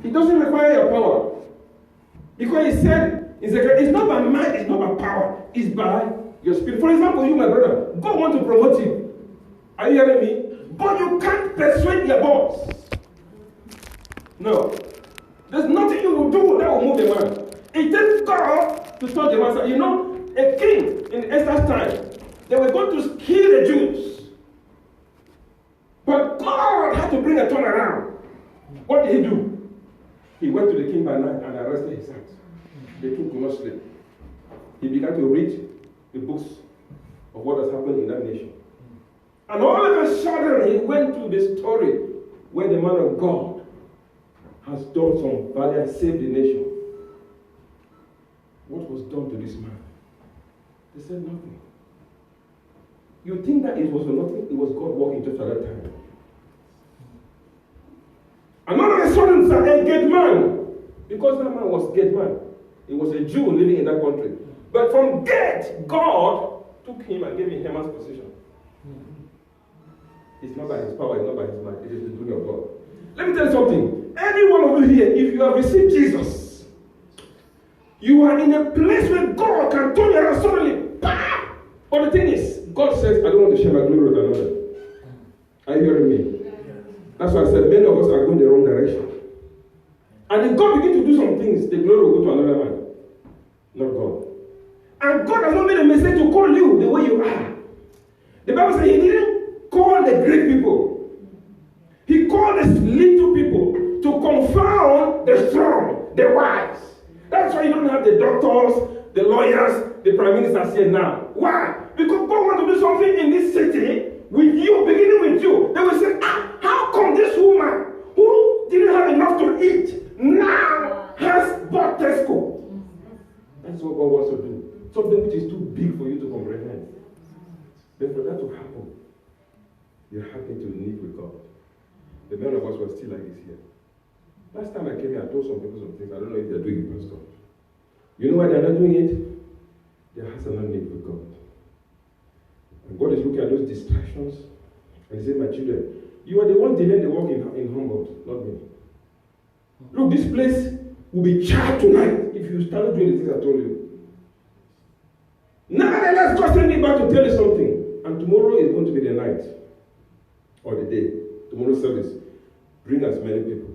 It doesn't require your power. Because he said, it's not by might, it's not by power, it's by your spirit. For example, you, my brother, God wants to promote you. Are you hearing me? But you can't persuade your boss. No. There's nothing you will do that will move the man. It takes God to touch the man. You know, a king in Esther's time, they were going to kill the Jews. But God had to bring a turnaround. What did he do? He went to the king by night and arrested his sons. The king could not sleep. He began to read the books of what has happened in that nation. And all of a sudden, he went to the story where the man of God has done some value and saved the nation. What was done to this man? They said nothing. You think that it was nothing? It was God working just at that time. And all of a sudden, a gate man, because that man was gate man, he was a Jew living in that country. But from gate, God took him and gave him Haman's position. It's not by his power, it's not by his might, it is the doing of God. Let me tell you something. Any one of you here, if you have received Jesus, you are in a place where God can turn you around suddenly. Bam! But the thing is, God says, I don't want to share my glory with another. Are you hearing me? That's why I said many of us are going the wrong direction. And if God begins to do some things, the glory will go to another man, not God. And God has not made a mistake to call you the way you are. The Bible says he didn't call the great people. He called the little people to confound the strong, the wise. That's why you don't have the doctors, the lawyers, the prime ministers here now. Why? Because God wants to do something in this city with you, beginning with you. They will say, how come this woman who didn't have enough to eat now has bought Tesco? That's what God wants to do. Something which is too big for you to comprehend. But for that to happen, you happen to live with God. The many of us were still like this here. Last time I came here, I told some people some things. I don't know if they're doing it, Pastor. You know why they're not doing it? Their hearts are not linked with God. And God is looking at those distractions and He said, my children, you are the one delaying the work in Humboldt, not me. Look, this place will be charged tonight if you start doing the things I told you. Nevertheless, God sent me back to tell you something. And tomorrow is going to be the night or the day. Tomorrow's service. Bring as many people.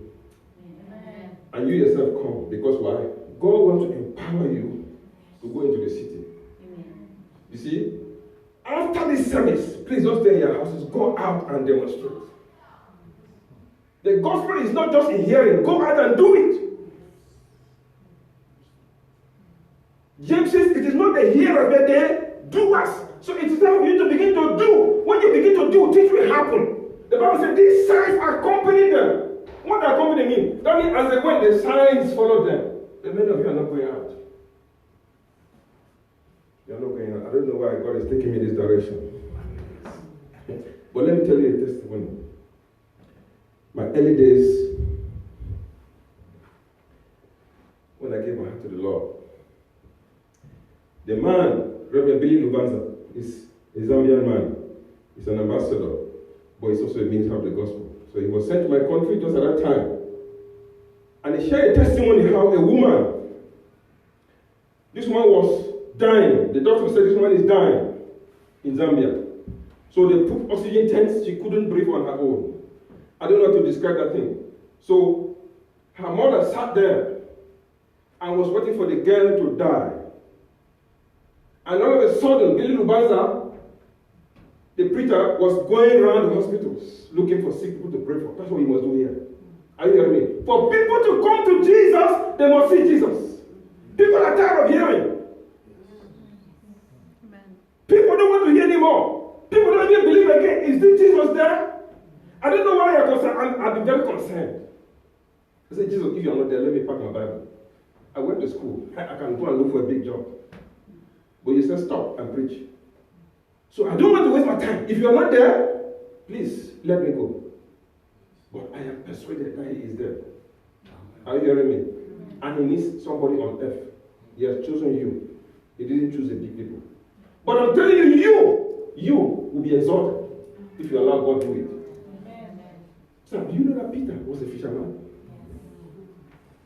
Amen. And you yourself come. Because why? God wants to empower you to go into the city. Amen. You see? After this service, please don't stay in your houses. Go out and demonstrate. The gospel is not just in hearing. Go out and do it. James says it is not the hearer but the doers. So it is time for you to begin to do. When you begin to do, things will happen. The Bible says these signs accompany them. What does accompany mean? That means as they went, the signs followed them. The many of you are not going out. You are not going out. I don't know why God is taking me this direction. But let me tell you a testimony. My early days, when I gave my heart to the Lord, the man, Reverend Billy Lubanza, is a Zambian man. He's an ambassador, but he's also a minister of the gospel. So he was sent to my country just at that time. And he shared a testimony how a woman, this woman was dying. The doctor said this woman is dying in Zambia. So they put oxygen tanks. She couldn't breathe on her own. I don't know how to describe that thing. So her mother sat there and was waiting for the girl to die. And all of a sudden, Billy Lubanza, the preacher, was going around the hospitals looking for sick people to pray for. That's what he must do here. Are you hearing me? For people to come to Jesus, they must see Jesus. People are tired of hearing. Amen. People don't want to hear anymore. People don't even believe again. Is this Jesus there? I don't know why you're concerned. I've been very concerned. I said, Jesus, if you're not there, let me pack my Bible. I went to school. I can go and look for a big job. But you said stop and preach. So I don't want to waste my time. If you're not there, please let me go. But I am persuaded that He is there. Are you hearing me? And He needs somebody on earth. He has chosen you. He didn't choose the big people. But I'm telling you, you will be exalted if you allow God to do it. So do you know that Peter was a fisherman?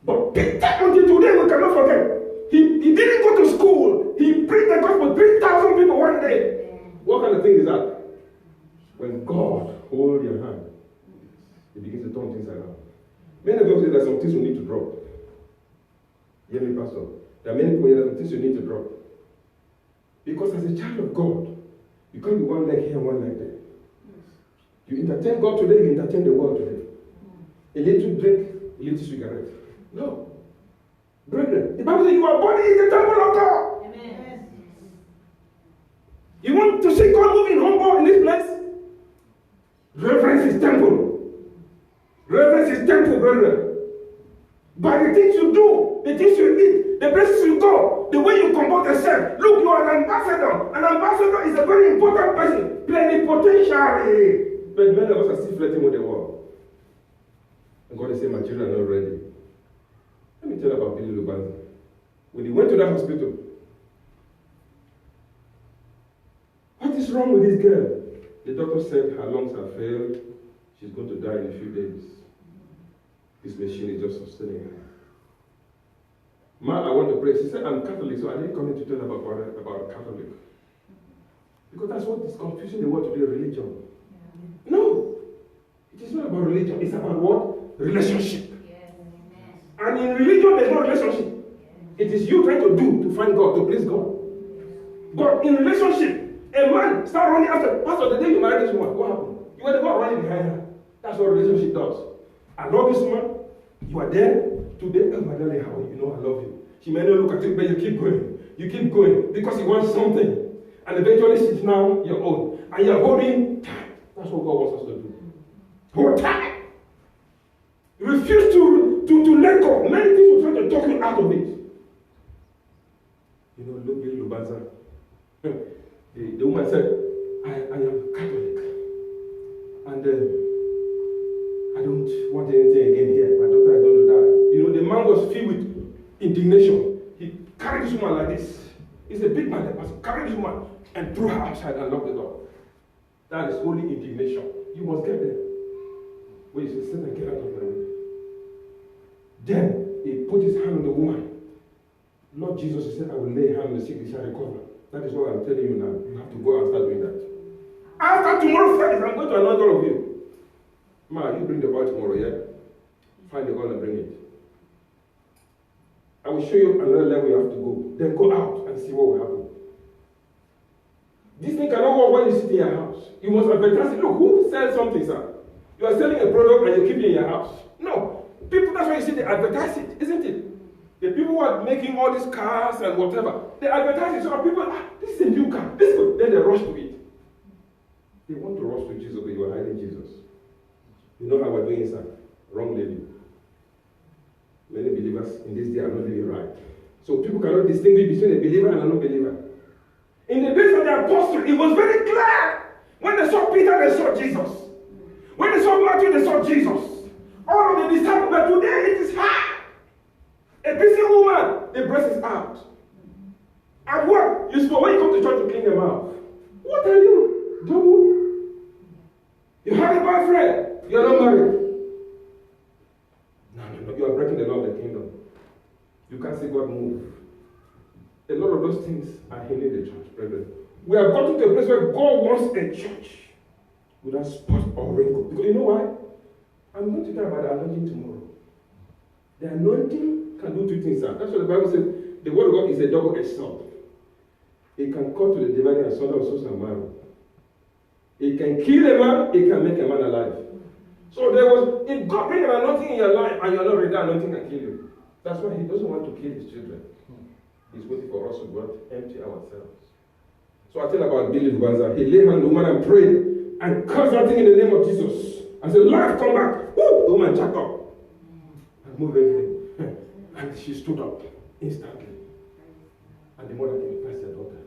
But Peter, until today, we cannot forget. He didn't go to school. He preached the gospel 3,000 people one day. What kind of thing is that? When God holds your hand, He begins to turn things around. Many of us say there are some things we need to drop. Hear me, Pastor. There are many people here that things you need to drop. Because as a child of God, you can't be one leg here and one leg there. You entertain God today, you entertain the world today. A little drink, a little cigarette. No. Brethren, the Bible says your body is the temple of God. Amen. You want to see God moving humble in this place? Reverence His temple. Reverence His temple, brethren. By the things you do, the things you eat, the places you go, the way you comport yourself. Look, you are an ambassador. An ambassador is a very important person. Plenipotentiary. But many of us are still flirting with the world. And God is saying, my children are not ready. Let me tell you about Billy Lubanza. When he went to that hospital, what is wrong with this girl? The doctor said her lungs have failed. She's going to die in a few days. This machine is just sustaining her. Ma, I want to pray. She said, I'm Catholic, so I didn't come here to tell you about Catholic. Because that's what is confusing the world today, religion. Yeah. No. It is not about religion. It's about what? Relationship. And in religion, there's no relationship. It is you trying to do to find God, to please God. But in relationship, a man start running after. Pastor, the day you married this woman, what happened? You were the one running behind her. That's what relationship does. I love this woman. You are there. Today, oh my darling, how you know I love you. She may not look at you, but you keep going. You keep going because you want something. And eventually she's now your own. And you're holding tight. That's what God wants us to do. Hold tight. Refuse to let go. Many things will try to talk you out of it. You know, look, Billy Lubanza. The woman said, I am Catholic. And I don't want anything again here. My daughter is going to die. You know, the man was filled with indignation. He carried this woman like this. He's a big man, the pastor. Carried this woman and threw her outside and locked the door. That is holy indignation. You must get there. When you say, Satan, get out of my way. Then he put his hand on the woman. Lord Jesus, he said, I will lay a hand on the sick, they shall recover. That is what I'm telling you now. You have to go and start doing that. After tomorrow's service, I'm going to anoint all of you. Ma, you bring the oil tomorrow, yeah? Find the oil and bring it. I will show you another level you have to go. Then go out and see what will happen. This thing cannot work when you sit in your house. You must advertise it. Look, who sells something, sir? You are selling a product and you keep it in your house. No. People, that's why you see they advertise it, isn't it? The people who are making all these cars and whatever, they advertise it. So people, this is a new car. This is good. Then they rush to it. They want to rush to Jesus, but you are hiding Jesus. You know how we're doing it, sir? Wrong lady. Many believers in this day are not living right. So people cannot distinguish between a believer and a non-believer. In the days of the apostle, it was very clear. When they saw Peter, they saw Jesus. When they saw Matthew, they saw Jesus. All of the disciples, but today it is hard. A busy woman, the breast is out. And what? You spoke when you come to church to clean your mouth. What are you? Double? You have a boyfriend. You are not married. No. You are breaking the law of the kingdom. You can't see God move. A lot of those things are hindering the church, brethren. We have gotten to a place where God wants a church without spot or wrinkle. Because you know why? I'm going to talk about the anointing tomorrow. The anointing can do two things, sir. That's what the Bible says. The word of God is a double-edged sword. It can cut to the dividing asunder of soul and marrow. It can kill a man, it can make a man alive. So if God brings an anointing in your life and you're not ready, that anointing can kill you. That's why He doesn't want to kill His children. He's waiting for us to go empty ourselves. So I tell about Billy Lubanza. He lay hand on the woman and prayed and cursed that thing in the name of Jesus. And said, life, come back. Woo! The woman jacked up and moved everything. And she stood up instantly. And the mother came to bless their daughter.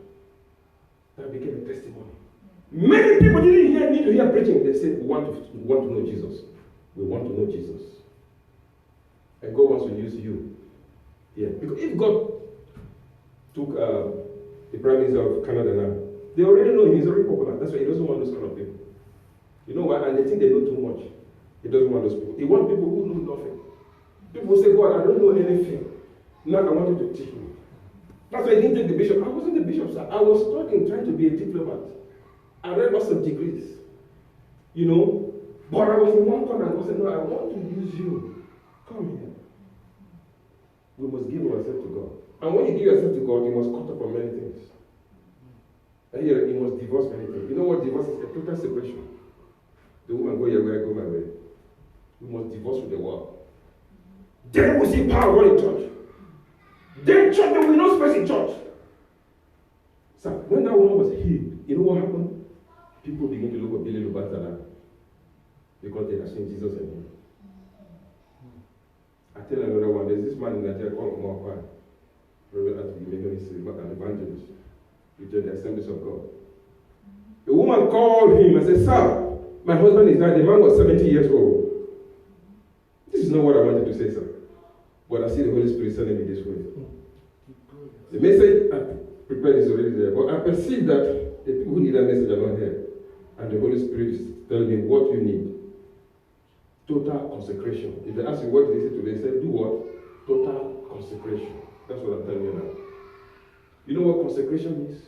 That became a testimony. Many people didn't need to hear preaching. They said, we want to know Jesus. We want to know Jesus. And God wants to use you. Yeah. Because if God took the Prime Minister of Canada now, they already know he's already popular. That's why he doesn't want those kind of people. You know why? And they think they know too much. He doesn't want those people. He wants people who know nothing. People say, God, I don't know anything. Now I want you to teach me. That's why I didn't take the bishop. I wasn't the bishop, sir. I was studying, trying to be a diplomat. I read lots of degrees. You know? But I was in one corner and I said, no, I want to use you. Come here. We must give ourselves to God. And when you give yourself to God, you must cut off from many things. And here, you must divorce many things. You know what divorce is? A total separation. The woman go your way, I go my way. We must divorce with the world. Then we see power in church. Then church, there will be no space in church. So when that woman was healed, you know what happened? People begin to look at Billy Lubatala because they have seen Jesus in him. I tell another one, there's this man in Nigeria called Omar Reverend Anthony is an evangelist. He joined the Assemblies of God. The woman called him and said, sir, my husband is died. The man was 70 years old. This is not what I wanted to say, sir. But I see the Holy Spirit sending me this way. The message I prepared is already there. But I perceive that the people who need that message are not here. And the Holy Spirit is telling me what you need. Total consecration. If they ask you what did they say today, say, do what? Total consecration. That's what I'm telling you now. You know what consecration is?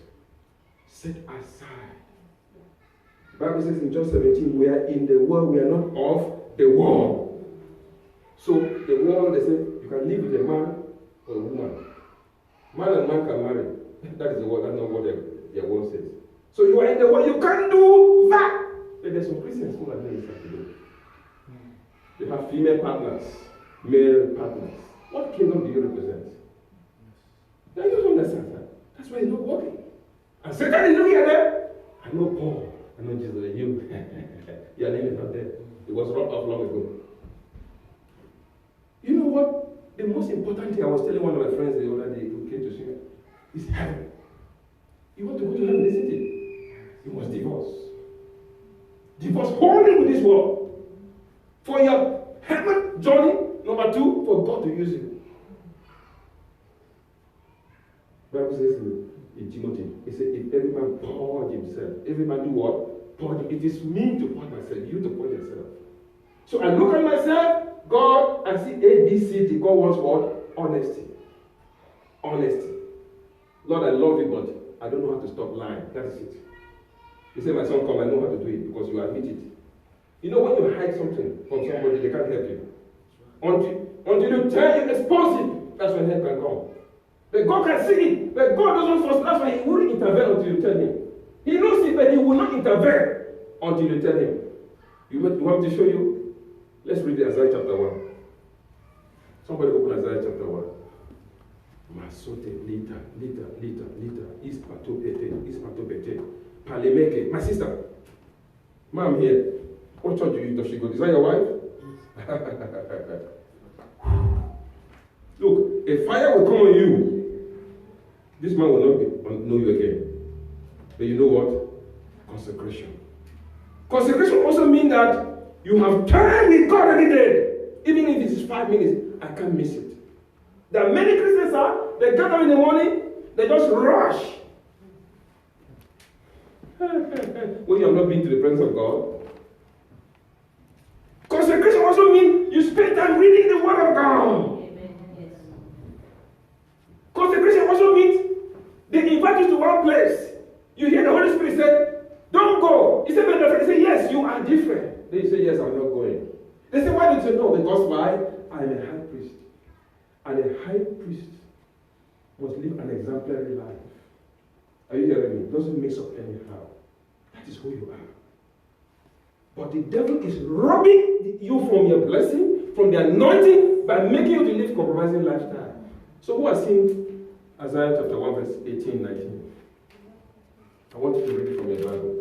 Set aside. The Bible says in John 17, we are in the world, we are not of the world. So the world, they say, you can live with a man or a woman. Man and man can marry. That is the word, that's not what their word says. So you are in the world, you can't do that. But there's some Christians who are doing this today. They have female partners, male partners. What kingdom do you represent? Now you don't understand that. That's why it's not working. And Satan is looking at them. I know Paul. I know Jesus. You. Your name is not there. It was wrote off long ago. You know what? The most important thing I was telling one of my friends the other day who came to see me is heaven. You want to go to heaven, isn't it? You must divorce. Divorce wholly with this world. For your heaven journey, number 2, for God to use you. The Bible says in Timothy, it says, if every man purge himself, every man do what? Purge. It is me to purge myself, you to purge yourself. So I look at myself, God, I see A, B, C, D. God wants what? Honesty. Honesty. Lord, I love you, but I don't know how to stop lying. That is it. You say, my son, come, I know how to do it because you admit it. You know, when you hide something from somebody, they can't help you. Until you tell you, expose it, that's when help can come. But God can see it, but God doesn't force. That's why He won't intervene until you tell Him. He knows it, but He will not intervene until you tell Him. You want me to show you? Let's read Isaiah chapter 1. Somebody open Isaiah chapter 1. Masote, lita, ispatopete, palemeke. My sister, Mom here. What church does she go? Is that your wife? Look, a fire will come on you. This man will not know you again. But you know what? Consecration. Consecration also means that you have time with God every day. Even if it is 5 minutes, I can't miss it. There are many Christians they get up in the morning, they just rush. When you have not been to the presence of God. Consecration also means you spend time reading the Word of God. Yes. Consecration also means they invite you to one place. You hear the Holy Spirit say, don't go. He said, they say, yes, you are different. Then you say, yes, I'm not going. They say, why did you say no? Because why? I'm a high priest. And a high priest must live an exemplary life. Are you hearing me? It doesn't mix up anyhow. That is who you are. But the devil is robbing you from your blessing, from the anointing, by making you to live compromising lifestyle. So who has seen Isaiah chapter 1 verse 18, 19? I want you to read it from your Bible.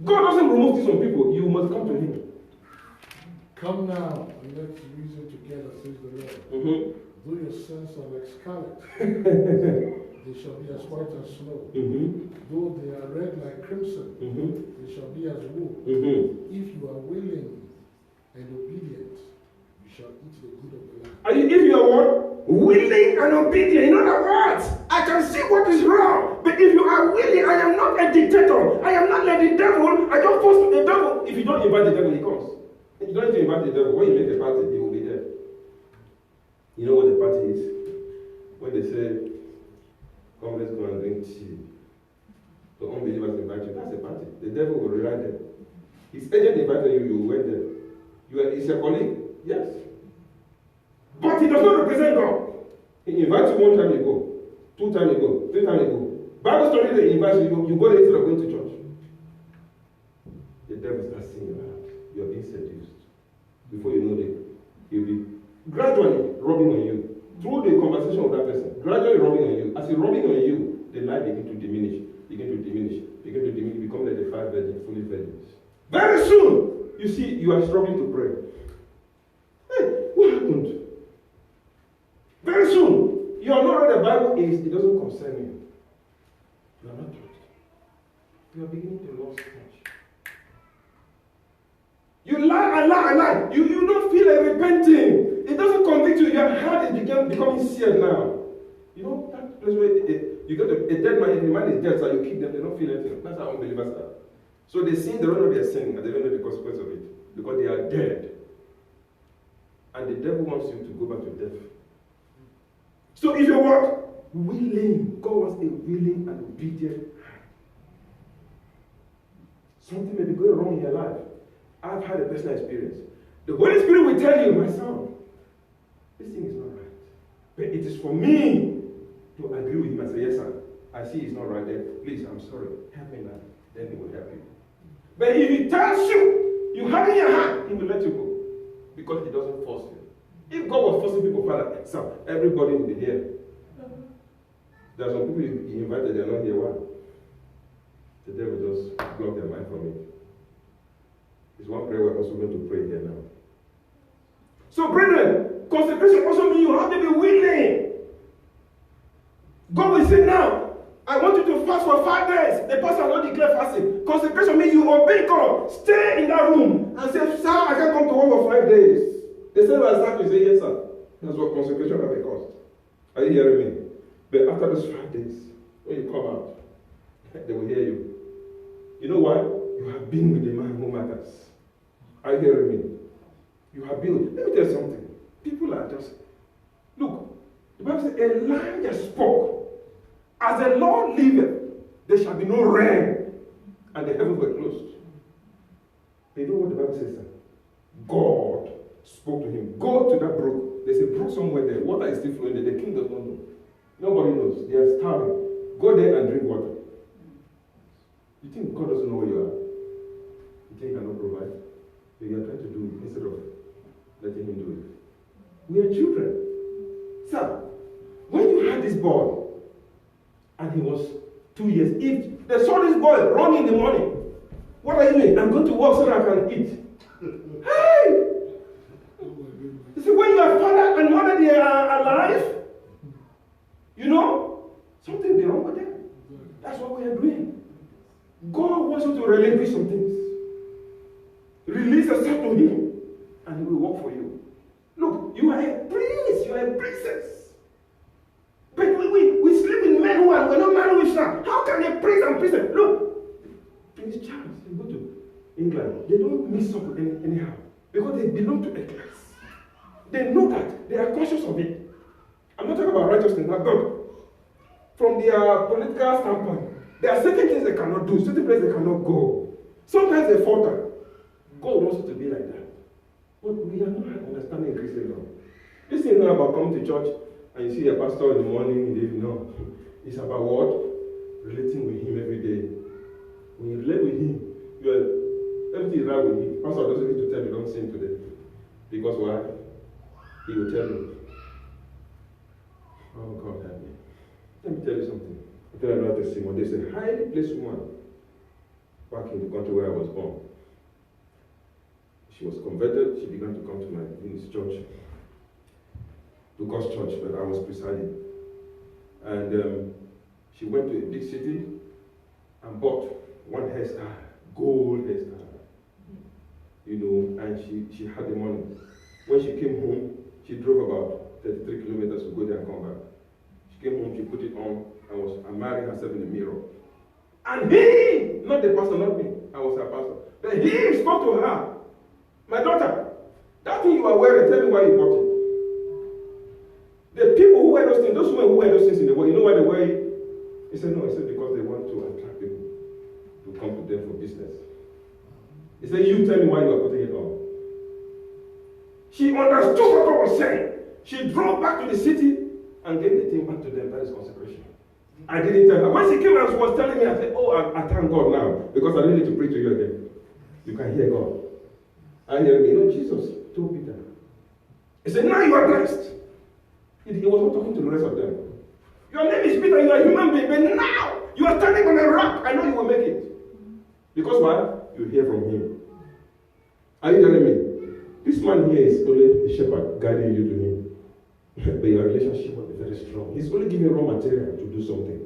God doesn't remove this from people. You must come to Him. Come now and let's reason together, says the Lord. Mm-hmm. Though your sins are like scarlet, they shall be as white as snow. Mm-hmm. Though they are red like crimson, they shall be as wool. Mm-hmm. If you are willing and obedient, you shall eat the good of the land. If you are what? Willing and obedient. In other words, I can see what is wrong. But if you are willing, I am not a dictator. I am not like the devil. I don't force the devil. If you don't invite the devil, he comes. don't need to invite the devil. When you make a party, he will be there. You know what the party is? When they say, come, let's go and drink tea. The unbelievers invite you. That's a party. The devil will rewrite them. His agent invited you, you went there. He's your colleague. Yes. But he does not represent God. He invites you 1 time, you go. 2 times, you go. 3 times, you go. Bible study, they invite you, you go there instead of going to church. The devil starts seeing your heart. You are being seduced. Before you know it, he'll be gradually rubbing on you. Through the conversation with that person, gradually rubbing on you. As he's rubbing on you, the light begins to diminish, become like the 5 virgins, foolish virgins. Very soon, you see, you are struggling to pray. Hey, what happened? Very soon, you are not where the Bible is, it doesn't concern you. You are not touched. You are beginning to lose touch. You lie. You don't feel like repenting. It doesn't convict you. Your heart is becoming seared now. You know, that place where you get a dead man, if the man is dead, so you keep them, they don't feel anything. That's how unbelievers are. So they sin, they don't know they are sinning, and they don't know the consequence of it. Because they are dead. And the devil wants you to go back to death. So if you're what? Willing. God wants a willing and obedient heart. Something may be going wrong in your life. I've had a personal experience. The Holy Spirit will tell you, my son, this thing is not right. But it is for me to agree with him and say, yes, sir, I see it's not right there. Please, I'm sorry. Help me now. Then he will help you. But if he tells you, you have it in your hand, he will let you go. Because he doesn't force you. If God was forcing people, Father, so everybody will be here. There are some people he invited, they are not here. Why? The devil just block their mind from it. It's one prayer we're also going to pray here now. So, brethren, consecration also means you have to be willing. God will say now, I want you to fast for 5 days. The pastor will not declare fasting. Consecration means you obey God. Stay in that room and say, sir, I can't come to work for 5 days. The same as that, you say, yes, sir. That's what consecration has a cost. Are you hearing me? But after those 5 days, when you come out, they will hear you. You know why? You have been with the man who matters. Are you hearing me? You have been. Let me tell you something. People are just. Look, the Bible says, Elijah spoke. As the Lord liveth, there shall be no rain, and the heavens were closed. You know what the Bible says, sir? God spoke to him. Go to that brook. There's a brook somewhere there. Water is still flowing there. The king does not know. Nobody knows. They are starving. Go there and drink water. You think God doesn't know where you are? You think he cannot provide? But you are trying to do it instead of letting him do it. We are children. Sir, when you had this boy, and he was 2 years, if they saw this boy run in the morning, what are you doing? I'm going to work so that I can eat. Hey! You see, when your father and mother, they are alive, you know, something will be wrong with them. That's what we are doing. God wants you to relinquish some things. Release yourself to him, and he will work for you. Look, you are a prince, you are a princess. But we sleep with men who are we're not married with them. How can a prince and princess? Look, Prince Charles, you go to England, they don't mix up with anyhow. Because they belong to a class. They know that. They are conscious of it. I'm not talking about righteousness, but from their political standpoint, there are certain things they cannot do, certain places they cannot go. Sometimes they falter. God wants it to be like that. But we are not understanding Christendom. This is not about coming to church and you see a pastor in the morning, in the evening. No. It's about what? Relating with him every day. When you relate with him, everything is right with him. Pastor doesn't need to tell you, don't sin today. Because why? He will tell you. Oh, God help me. Let me tell you something. I tell you another testimony. There's a highly placed woman back in the country where I was born. She was converted. She began to come to my church. To God's church, but I was presiding. And she went to a big city and bought one hairstyle, gold hairstyle. You know, and she had the money. When she came home, she drove about 33 kilometers to go there and come back. She came home, she put it on, and was admiring herself in the mirror. And he, not the pastor, not me, I was her pastor, but he spoke to her. My daughter, are wearing, tell me why you bought it. The people who wear those things, those women who wear those things in the world, you know why they wear it? He said, no, he said because they want to attract people to come to them for business. He said, you tell me why you are putting it on. She understood what God was saying. She drove back to the city and gave the thing back to them. That is consecration. I didn't tell her. When she came and she was telling me, I said, oh, I thank God now because I don't need to preach to you again. You can hear God. I hear me. You know, Jesus told Peter. He said, now you are blessed. He was not talking to the rest of them. Your name is Peter, you are a human being, but now you are standing on a rock. I know you will make it. Because why? You hear from him. Are you telling me? This man here is only a shepherd guiding you to him. But your relationship will be very strong. He's only giving raw material to do something.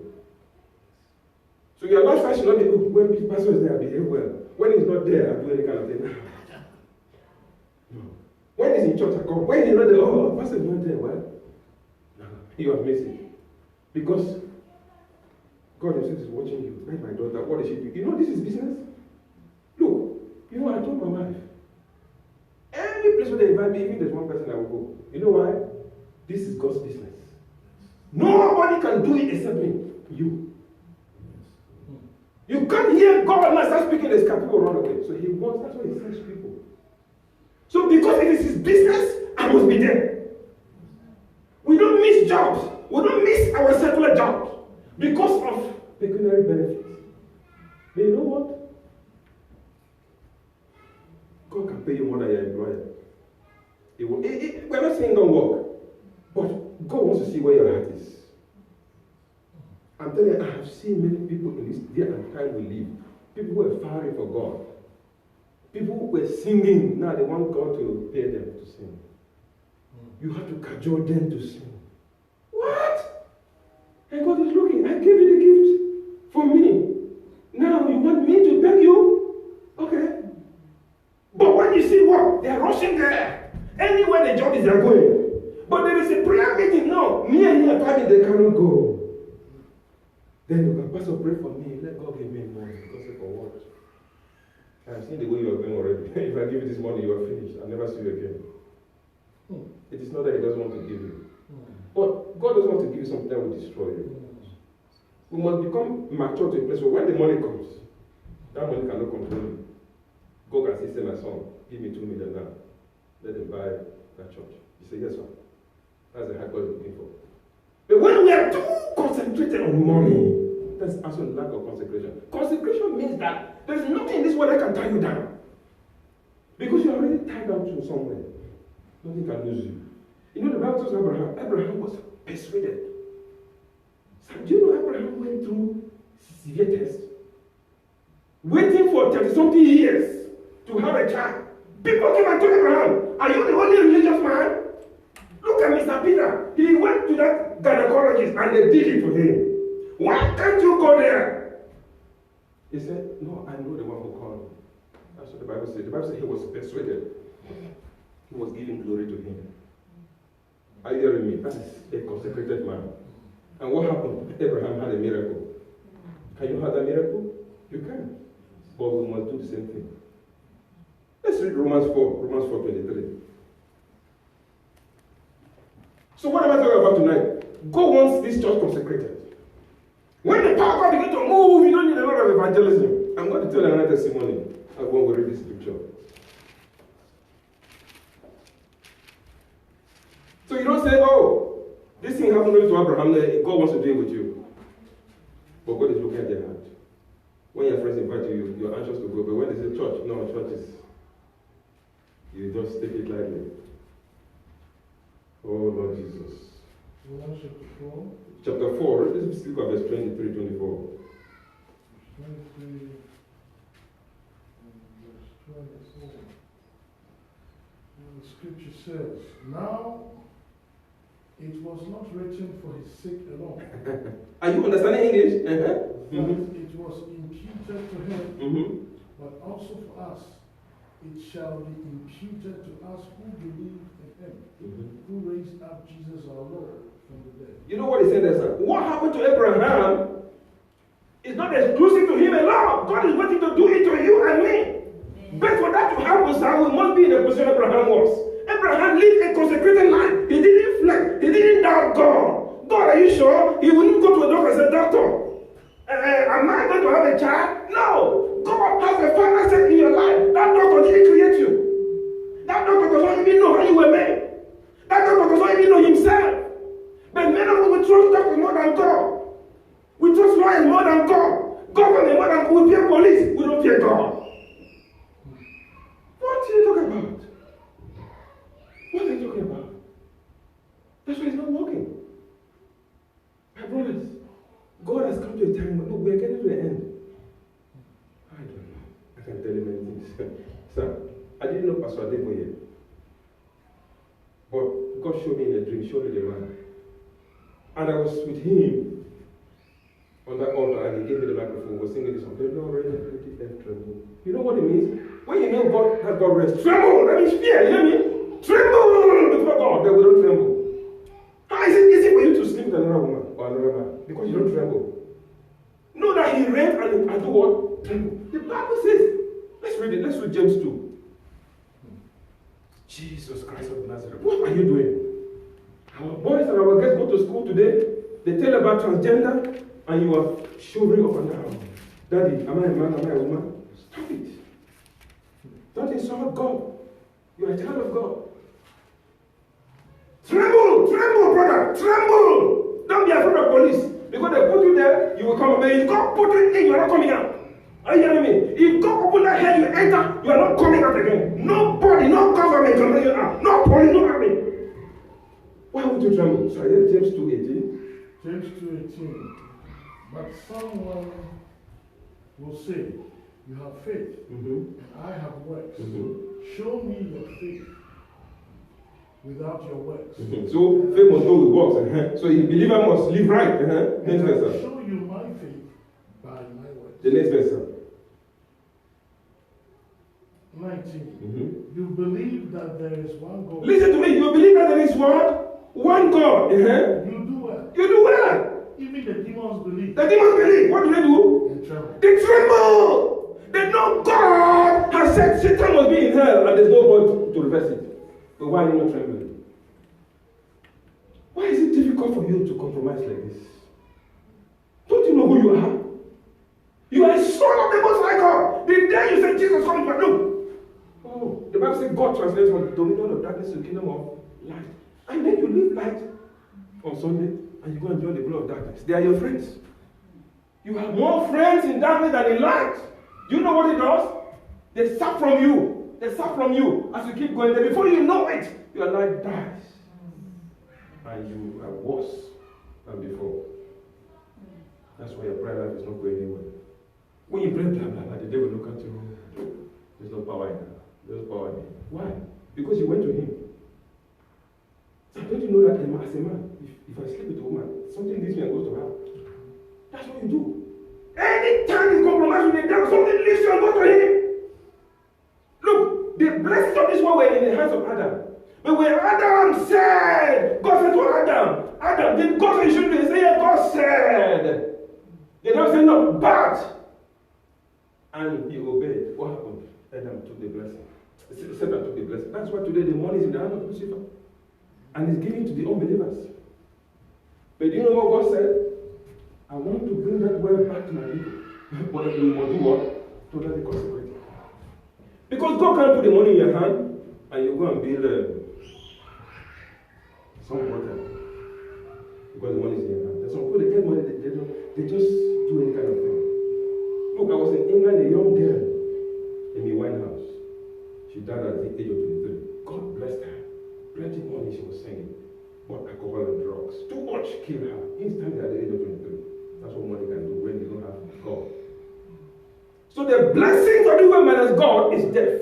So your lifestyle should not be, when the pastor is there, I behave well. When he's not there, I do any kind of thing. No. When he's in church, I come. When he's not there, oh, pastor is not there, well, you are missing. Because God himself is watching you. Like my daughter, what is she doing? You know this is business? Look, you know, I told my wife, any place where they invite me, even there's one person I will go. You know why? This is God's business. Nobody can do it except me. You. You can't hear God and start speaking, there's people run away. So he wants, that's why he sends people. So because it is his business, I must be there. We don't miss jobs. We don't miss our secular jobs because of pecuniary benefits. But you know what? God can pay you more than your employer. We're not saying don't work, but God wants to see where your heart is. I'm telling you, I have seen many people in this day and time we live. People who are firing for God. People who were singing, now they want God to pay them to sing. You have to cajole them to sing. What? And God is looking, I gave you the gift for me. Now you want me to beg you? Okay. But when you see what? They are rushing there. Anywhere the job is, they are going. But there is a prayer meeting. No, me and your family, they cannot go. Then you can, Pastor, pray for me. Let God give me money. God say, for what? I've seen the way you are going already. If I give you this money, you are finished. I'll never see you again. It is not that he doesn't want to give you. But God doesn't want to give you something that will destroy you. We must become mature to a place where when the money comes, that money cannot control you. God can say, my son, give me 2 million now. Let him buy that church. You say, yes, sir. That's the heart God is looking for. But when we are too concentrated on money, that's also a lack of consecration. Consecration means that there's nothing in this world that can tie you down. Because you're already tied down to somewhere. Nothing can lose you. You know, the Bible tells Abraham. Abraham was persuaded. So, do you know Abraham went through severe tests? Waiting for 30-something years to have a child. People came and told Abraham, are you the only religious man? Look at Mr. Peter. He went to that gynecologist and they did it for him. Why can't you go there? He said, no, I know the one who called me. That's what the Bible said. The Bible said he was persuaded. He was giving glory to him. Are you hearing me? That is a consecrated man. And what happened? Abraham had a miracle. Can you have that miracle? You can. But we must do the same thing. Let's read Romans 4:23. So what am I talking about tonight? God wants this church consecrated. When the power of God begins to move, you don't need a lot of evangelism. I'm going to tell you another testimony. I won't read this scripture. So you don't say, oh, this thing happened to Abraham, God wants to deal with you. But God is looking at their heart. When your friends invite you, you're anxious to go. But when they say church, no, church is, you just take it lightly. Oh, Lord Jesus. Chapter 4, let's speak of verse 23, 24. 23 verse 24. The scripture says, now it was not written for his sake alone. Are you understanding English? But it was imputed to him, but also for us. It shall be imputed to us who believe in him, who raised up Jesus our Lord from the dead. You know what he said there, sir? What happened to Abraham is not exclusive to him alone. God is waiting to do it to you and me. But for that to happen, sir, we must be in the position Abraham was. Abraham sure he wouldn't go to a doctor and say, doctor, am I going to have a child? No. God has a final say in your life. That doctor didn't create you. That doctor does not even know how you were made. That doctor does not even know himself. But many of us will trust doctors more than God. We trust lawyers more than God. Government more than God. We fear police. We don't fear God. What are you talking about? What are you talking about? That's why it's not working. My brothers, God has come to a time when look, we're getting to the end. I don't know. I can tell you many things. Sir, I didn't know Pastor Adebo yet. But God showed me in a dream, showed me the man. And I was with him on that altar and he gave me the microphone, was singing this song. The Lord reign and tremble. You know what it means? When you know God has God rest, tremble! That means fear, you hear me? Tremble before God, but we don't tremble. How is it easy for you to sleep with another woman or another man? Because you don't tremble. Know that he reigns and do what? Tremble. The Bible says, let's read it, let's read James 2. Jesus Christ of Nazareth. What are you doing? Our boys and our girls go to school today, they tell about transgender, and you are shivering up and down. Daddy, am I a man? Am I a woman? Stop it. Don't insult God. You are a child of God. Tremble, tremble, brother, tremble. Don't be afraid of police. Because they put you there, you will come. But if God put you in, you are not coming out. Are you hearing me? If God open that head, you enter, you are not coming out again. Nobody, no government can bring you out. No police, no army. Why would you tremble? So I read James 2:18. James 2:18. But someone will say, you have faith, and I have works. Show me your faith without your works. So faith must go with works. So the believer must live right. Next verse. I will show you my faith by my works. The next verse. 19. You believe that there is one God. Listen to me. You believe that there is what? One God. You do well. You do well. Even the demons believe. The demons believe. What do they do? They tremble. They tremble. They know God has said Satan must be in hell and there's no God to reverse it. But why are you not trembling? Why is it difficult for you to compromise like this? Don't you know who you are? You are a son of the Most High God. The day you say Jesus comes back, look. Oh, the Bible says God translates from the dominion of darkness to the kingdom of light. And then you live light on Sunday and you go and join the glory of darkness. They are your friends. You have more friends in darkness than in light. Do you know what it does? They suck from you. They suck from you as you keep going there. Before you know it, your life dies. And you are worse than before. That's why your prayer life is not going anywhere. When you pray blah blah blah, the devil will look at you. There's no power in that. There's no power in it. Why? Because you went to him. So don't you know that as a man, if I sleep with a woman, something leaves me and goes to her. That's what you do. Anytime you compromise with the devil, something leaves you and goes to him. Look, the blessings of this world were in the hands of Adam. But when Adam said, God said to Adam, did God say you shouldn't do it? He said, yeah, God said. The devil said, no, but. And he obeyed. What happened? Adam took the blessing. Satan took the blessing. That's why today the money is in the hand of Lucifer. And he's giving to the unbelievers. But do you know what God said? I want to bring that word back to my people. But we must do what? Totally consecrate it. Because God can't put the money in your hand and you go and build some water. Because the money is in your hand. There's some people, they get money, they just do any kind of thing. Look, I was in England, a young girl, Amy Winehouse. She died at the age of 23. God blessed her. Plenty of money she was singing. But alcohol and drugs. Too much killed her. Instantly at the age of 23. That's what money can do when you don't have God. So the blessings of the woman as God is death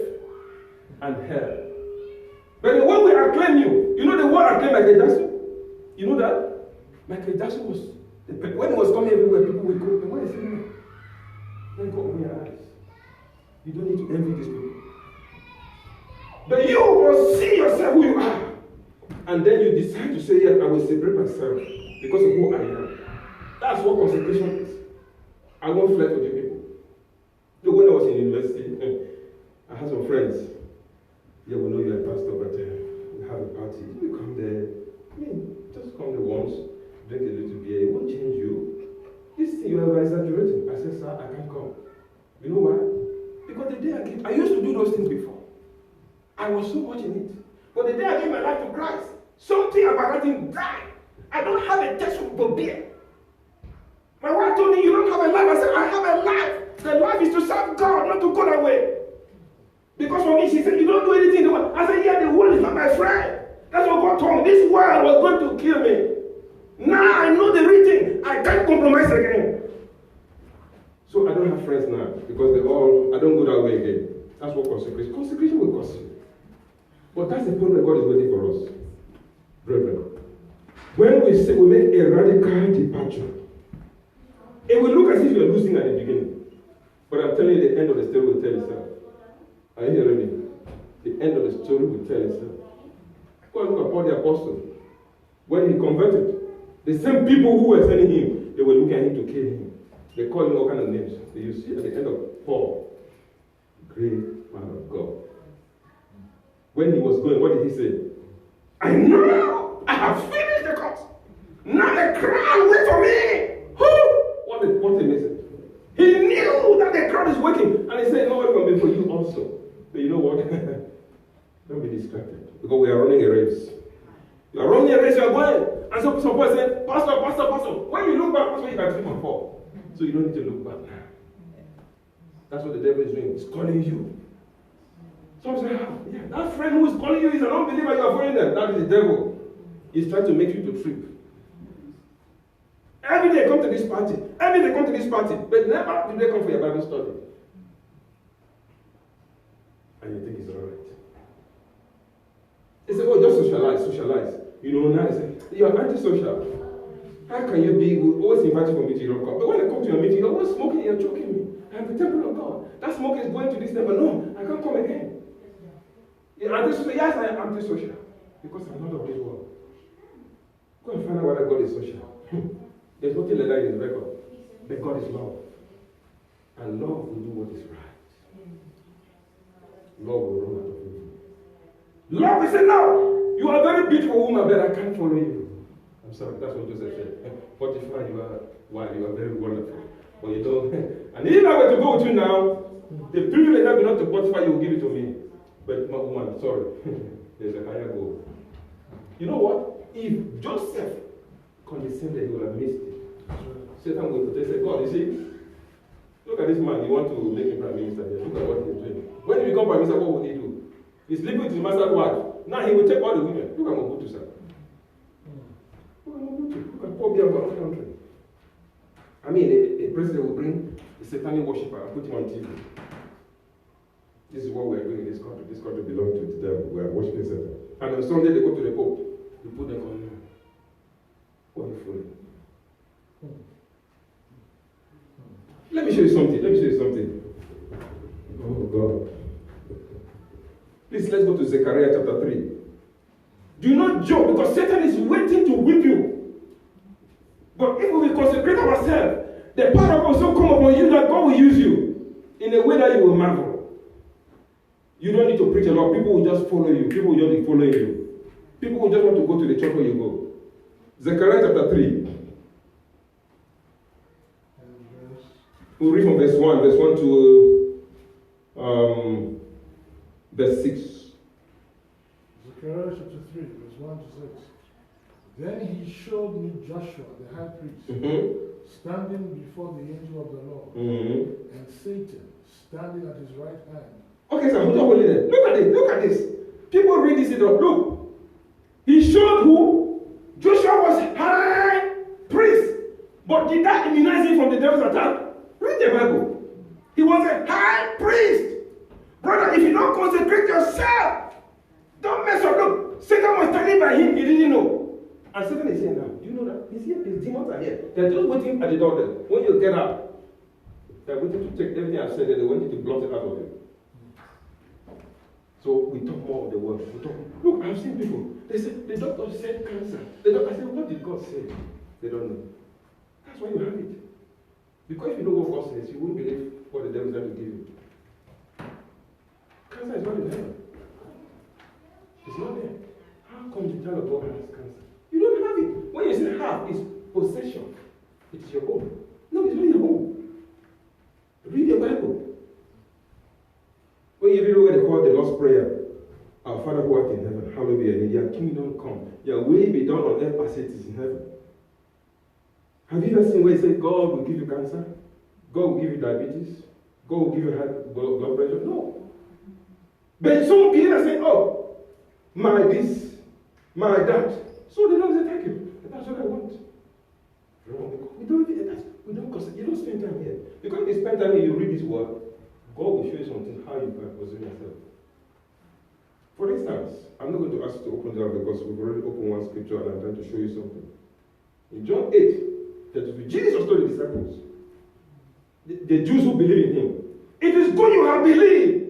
and hell. But the one we acclaim you know the word acclaim Michael Jackson? You know that? Michael Jackson was, when he was coming everywhere, people would go, why is he here? Then go open your eyes. You don't need to envy these people. But you will see yourself who you are. And then you decide to say, yes, I will separate myself because of who I am. That's what consecration is. I won't flirt with you people. So when I was in university, I had some friends. Yeah, we know you're a pastor, but we have a party. You come there. I mean, just come there once, drink a little beer, was so much in it. But the day I gave my life to Christ, something about that thing died. I don't have a taste for beer. My wife told me, you don't have a life. I said, I have a life. The life is to serve God, not to go that way. Because for me, she said, you don't do anything in the world. I said, yeah, the world is not my friend. That's what God told me. This world was going to kill me. Now I know the real thing. I can't compromise again. So I don't have friends now because I don't go that way again. That's what consecration will cost you. But that's the point that God is waiting for us. Brethren, when we make a radical departure, it will look as if you're losing at the beginning. But I'm telling you, the end of the story will tell itself. Are you hearing me? The end of the story will tell itself. Go and look at Paul the Apostle. When he converted, the same people who were sending him, they were looking at him to kill him. They called him all kind of names. So you see at the end of Paul, great man of God. When he was going, what did he say? I know I have finished the course. Now the crowd wait for me. What a message. He knew that the crowd is waiting. And he said, no one can be for you also. But you know what? Don't be distracted. Because we are running a race. You are running a race, you are going. And so some people say, Pastor. When you look back, Pastor, you can trip and fall. So you don't need to look back now. That's what the devil is doing. He's calling you. Some say, yeah, that friend who is calling you is an unbeliever, you are following them. That is the devil. He's trying to make you to trip. Every day come to this party. But never do they come for your Bible study. And you think it's all right. They say, oh, just socialize. You know, now they say, you're antisocial. How can you be, we always invite you for meeting, you don't come. But when I come to your meeting, you're always smoking, you're choking me. I'm the temple of God. That smoke is going to this temple. No, I can't come again. You're antisocial. Yes, I am antisocial. Because I'm not of this world. Go and find out whether God is social. There's nothing like that in the record. But God is love. And love will do what is right. Love will run out of you. Love will say, no, you are a very beautiful woman, but I can't follow you. I'm sorry, that's what Joseph said. 45, you are very wonderful. But you don't. And if I were to go with you now, the privilege that belongs to Potiphar, you will give it to me. But my woman, sorry, there's a higher goal. You know what? If Joseph condescended, he would have missed it. Satan will say, God, you see, look at this man, you want to make him prime minister here. Look at what he's doing. When he becomes prime minister, what will he do? He's sleeping with his master's wife. Now he will take all the women. Look at Mobutu, sir. Look at Mobutu. Look at Paul Biya of our own country. I mean, a president will bring a satanic worshiper and put him on TV. This is what we are doing in this country. This country belongs to them. We are worshiping Satan. And on Sunday they go to the Pope. You put them on. What a fool. Let me show you something. Oh God. Please, let's go to Zechariah chapter 3. Do not joke, because Satan is waiting to whip you. But if we consecrate ourselves, the power of God will come upon you that God will use you in a way that you will marvel. You don't need to preach a lot. People will just follow you. People will just be following you. People will just want to go to the church where you go. Zechariah chapter 3. We'll read from verse 1 to verse 6. Zechariah chapter 3, verse 1 to 6. Then he showed me Joshua, the high priest, standing before the angel of the Lord, and Satan standing at his right hand. Okay, so hold it. Look at this. People read this in the look. He showed who? Joshua was high priest. But did that immunize him from the devil's attack? Read the Bible. He was a high priest. Brother, if you don't consecrate yourself, don't mess up. Look, Satan was standing by him. He didn't know. And Satan is here now. Do you know that? He's here. His demons are here. They're just waiting at the door there. When you get up, they're waiting to take everything I've said there. They want you to blot it out of him. So we talk more of the word. Look, I've seen people. They say, the doctor said cancer. I said, what did God say? They don't know. That's why you have it. Because if you know what God says, you won't believe what the devil is trying to give you. Cancer is not in heaven. It's not there. How come the child of God has cancer? You don't have it. When you say have, it's possession. It's your own. No, it's not your own. Read your Bible. When you read what they call the Lord's Prayer, our Father who art in heaven, hallowed be your name. Your kingdom come. Your will be done on earth as it is in heaven. Have you ever seen where he said God will give you cancer? God will give you diabetes? God will give you high blood pressure? No. But some people say, oh, my this, my that. So they don't say thank you. That's what I want. We don't consider, you don't spend time here. Because if you spend time here, you read this word, God will show you something, how you can position yourself. For instance, I'm not going to ask you to open that because we've already opened one scripture and I'm trying to show you something. In John 8, Jesus told the disciples, the Jews who believe in him, it is good you have believed.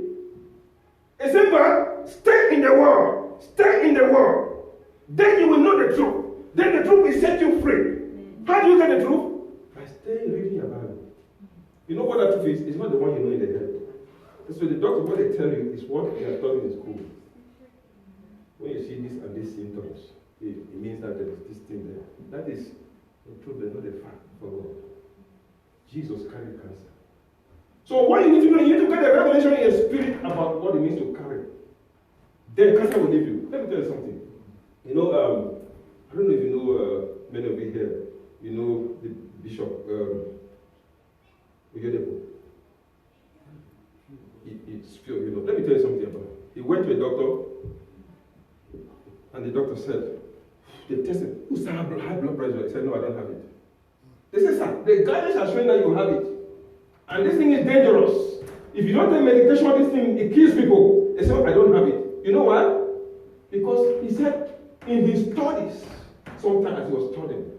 He said, but stay in the world. Stay in the world. Then you will know the truth. Then the truth will set you free. How do you get the truth? By staying reading your Bible. You know what that truth is? It's not the one you know in the head. So the doctor, what they tell you is what they are taught in school. When you see this and these symptoms, it means that there is this thing there. That is the truth, but not the fact for God. Jesus carried cancer. So what you need to know, you need to get a revelation in your spirit about what it means to carry. Then cancer will leave you. Let me tell you something. You know, I don't know if you know many of you here. You know the Bishop Oyedepo. It's pure, you know. Let me tell you something about him. He went to a doctor, and the doctor said, they tested, who's high blood pressure? He said, no, I don't have it. They said, sir, the guidance are showing that you have it. And this thing is dangerous. If you don't take medication, this thing, it kills people. They said, I don't have it. You know why? Because he said, in his studies, sometimes he was studying,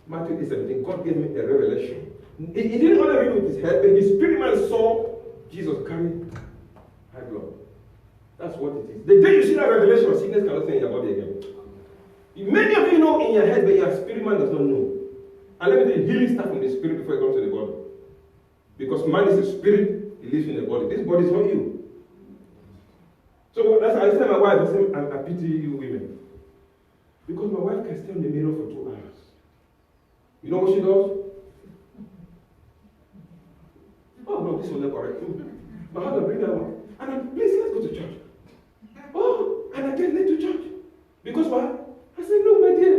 Matthew 8:17, God gave me a revelation. He didn't only read with his head, but his spirit man saw Jesus carrying high blood. That's what it is. The day you see that revelation, sickness cannot stay in your body again. Many of you know in your head, but your spirit man does not know. And let me tell you, healing starts from the spirit before it comes to the body. Because man is a spirit, he lives in the body. This body is not you. So that's I tell my wife, I pity you women. Because my wife can stay in the mirror for 2 hours. You know what she does? Oh no, this will not correct. My husband bring that one. And I'm, please let's go to church. Oh, and I get late to church. Because why? I said, no, my dear.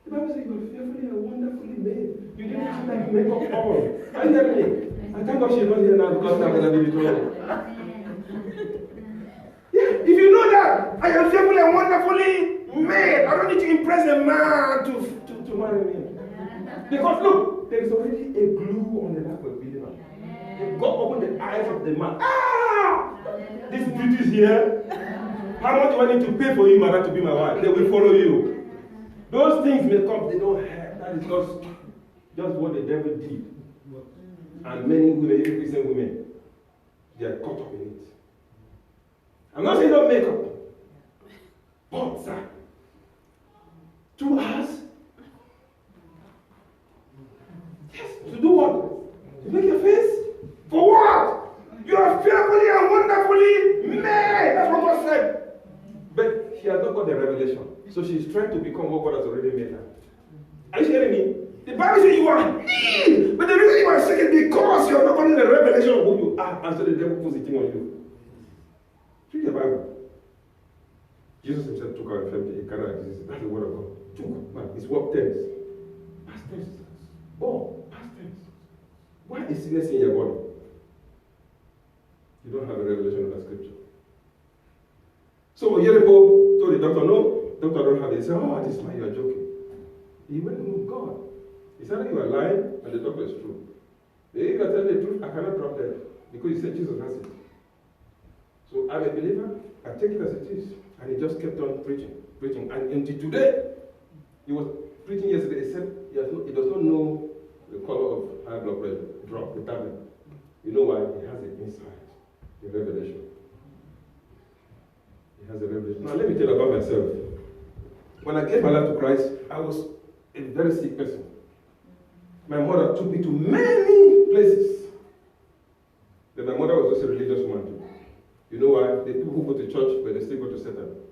The Bible says you are fearfully and wonderfully made. You didn't have that makeup on. Are you hearing me? I thank God she's not here now because I'm going to be in trouble. Yeah, if you know that, I am fearfully and wonderfully made. I don't need to impress a man to marry me. Because look, there is already a glue on the life of a believer. God opened the eyes of the man. Ah! This beauty is here. How much do I need to pay for you, mother, to be my wife? They will follow you. Those things may come, they don't have. That is just what the devil did. And many women, even Christian women, they are caught up in it. I'm not saying don't make up. But, sir, 2 hours? Yes, to do what? To make your face? For what? You are fearfully and wonderfully made. That's what God said. But she has not got the revelation. So she's trying to become what God has already made her. Are you hearing me? The Bible says you are healed. But the reason you are sick is because you are not getting the revelation of who you are. And so the devil puts the thing on you. Read the Bible. Jesus himself took our infirmity. He carried our disease. That's the word of God. Took. Man, it's what tense. Past tense. Oh, past tense. Why is sickness in your body? You don't have a revelation of that scripture. So Oyedepo told the doctor, no, doctor don't have it. He said, oh, this man, you are joking. He went to move God. He said, you are lying, and the doctor is true. If you tell the truth, I cannot drop them. Because he said Jesus has it. So I'm a believer, I take it as it is. And he just kept on preaching. And until today, he was preaching yesterday, he said he does not know the color of high blood pressure. Drop the tablet. You know why? He has it inside. The revelation. He has a revelation. Now let me tell you about myself. When I gave my life to Christ, I was a very sick person. My mother took me to many places. But my mother was also a religious woman too. You know why? The people who go to church, but they still go to Satan.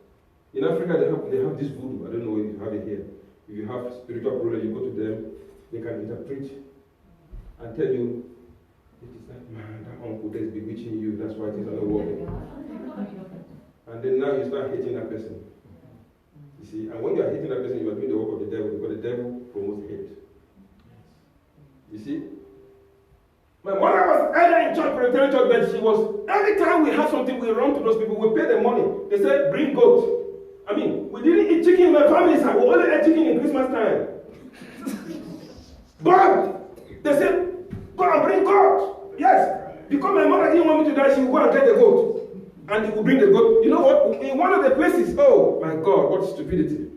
In Africa, they have this voodoo. I don't know if you have it here. If you have spiritual problem, you go to them, they can interpret and tell you, it is that man, that uncle that is bewitching you, that's why things are not working. And then now you start hating that person. You see, and when you are hating that person, you are doing the work of the devil, because the devil promotes hate. You see? My mother was elder in church, Presbyterian church, but she was, every time we have something, we run to those people, we pay the money. They said, bring goat. I mean, we didn't eat chicken in my family's house. We only ate chicken in Christmas time. But they said, go and bring goat. Yes. Because my mother didn't want me to die, she would go and get the goat. And he would bring the goat. You know what? In one of the places, oh my God, what stupidity.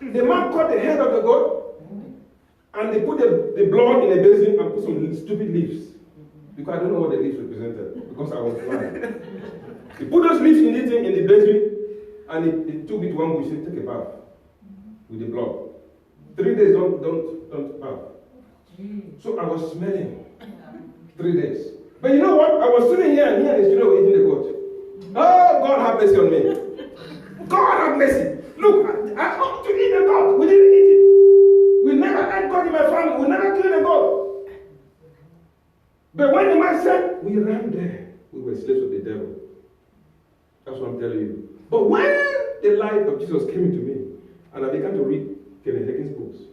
The man cut the head of the goat and they put the blood in a basin and put some stupid leaves. Because I don't know what the leaves represented. Because I was blind. He put those leaves in the basin and he took it to one bush and took a bath with the blood. 3 days, don't bath. So I was smelling 3 days. But you know what? I was sitting here and the student was eating the goat. Oh, God have mercy on me. God have mercy. Look, I ought to eat the goat. We didn't eat it. We never ate goat in my family. We never killed a goat. But when the man said, we ran there, we were slaves of the devil. That's what I'm telling you. But when the light of Jesus came into me, and I began to read Kenneth Hagin's books,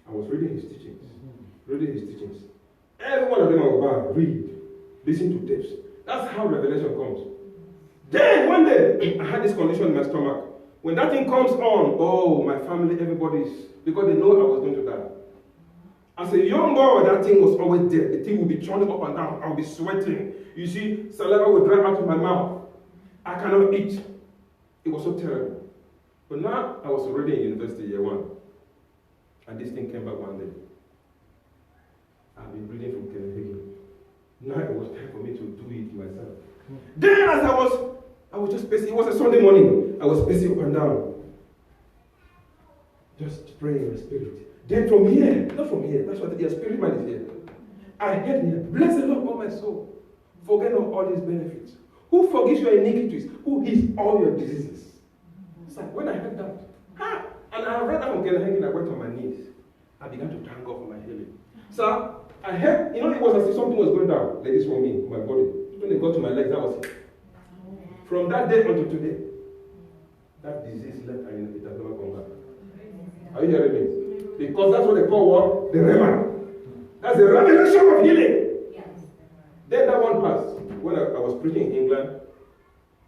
I was reading his teachings. Every one of them I would buy, read, listen to tapes. That's how revelation comes. Then one day, I had this condition in my stomach. When that thing comes on, oh, my family, everybody's, because they know I was going to die. As a young boy, that thing was always there. The thing would be turning up and down. I would be sweating. You see, saliva would dry out of my mouth. I cannot eat. It was so terrible. But now, I was already in university year 1. And this thing came back one day. I've been reading from Kenneth Hagin. Now it was time for me to do it myself. Then as I was just pacing. It was a Sunday morning. I was pacing up and down. Just praying in the spirit. Then from here, not from here, that's what your spirit man is here. I heard here, bless the Lord, all my soul. Forget not all his benefits. Who forgives your iniquities? Who heals all your diseases? It's like when I heard that, and I read that from Kenneth Hagin, I went on my knees. I began to thank God for my healing. So I heard, it was as if something was going down, like this for me, my body. When they got to my legs, that was it. From that day until today, that disease left and it has never come back. Are you hearing me? Because that's what they call what? The Rema. That's the revelation of healing. Yes. Then that one passed. When I was preaching in England,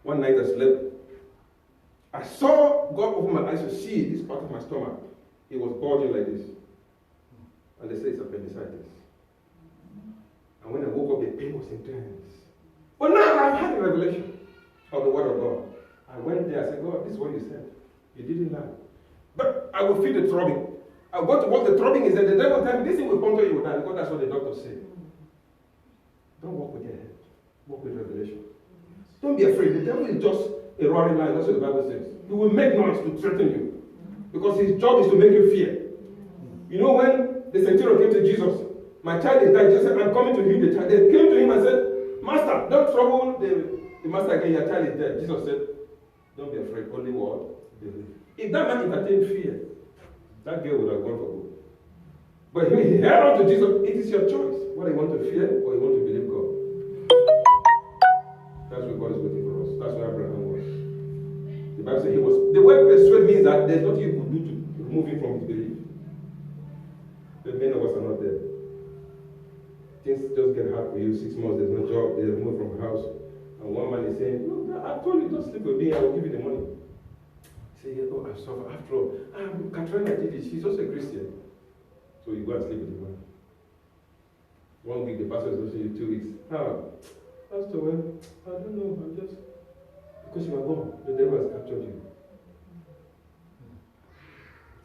one night I slept. I saw God open my eyes to see this part of my stomach. It was bulging like this. And they said it's appendicitis. And when I woke up, the pain was intense. But now I've had a revelation of the word of God. I went there, I said, God, this is what you said. You didn't lie. But I will feel the throbbing. I got to what the throbbing is, and the devil tell me this thing will puncture you with that, because that's what the doctors say. Don't walk with your head. Walk with revelation. Don't be afraid. The devil is just a roaring lion. That's what the Bible says. He will make noise to threaten you. Because his job is to make you fear. You know when the centurion came to Jesus, my child is dying. Jesus said, I'm coming to heal the child. They came to him and said, Master, don't trouble the master again. Your child is dead. Jesus said, don't be afraid. Only what? Believe. If that man entertained fear, that girl would have gone for good. But he held on to Jesus. It is your choice. Whether you want to fear or you want to believe God. That's what God is waiting for us. That's where Abraham was. The Bible says he was. The word persuade means that there's nothing you could do to remove him from his belief. But many of us are not there. Things just get hard for you. 6 months, there's no job, they're removed from the house. And one man is saying, look, I told you, just sleep with me, I will give you the money. Say, oh, I'm sorry. After all, Katrina did it. She's also a Christian. So you go and sleep with the man. 1 week, the pastor is also you 2 weeks. Pastor, well, I don't know. I'm just, because you are gone, the devil has captured you.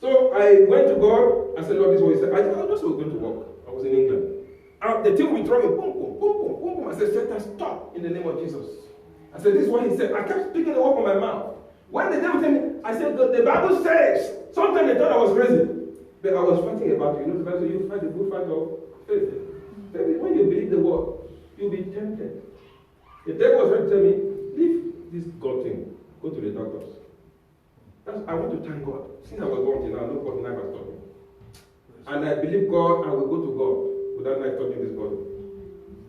So I went to God. I said, Lord, this is what he said. I just was going to work. I was in England. The thing will be throwing, boom, boom, boom, boom, boom, boom. I said, Satan, stop in the name of Jesus. I said, this is what he said. I kept speaking the word from my mouth. When the devil told me, I said, the Bible says, sometimes they thought I was crazy. But I was fighting about it. You know, the Bible says, you fight the good fight of faith. Baby, when you believe the word, you'll be tempted. The devil was trying to tell me, leave this God thing. Go to the doctors. I want to thank God. Since I was born till now, no God knife has touched me. And I believe God, I will go to God without knife touching this body.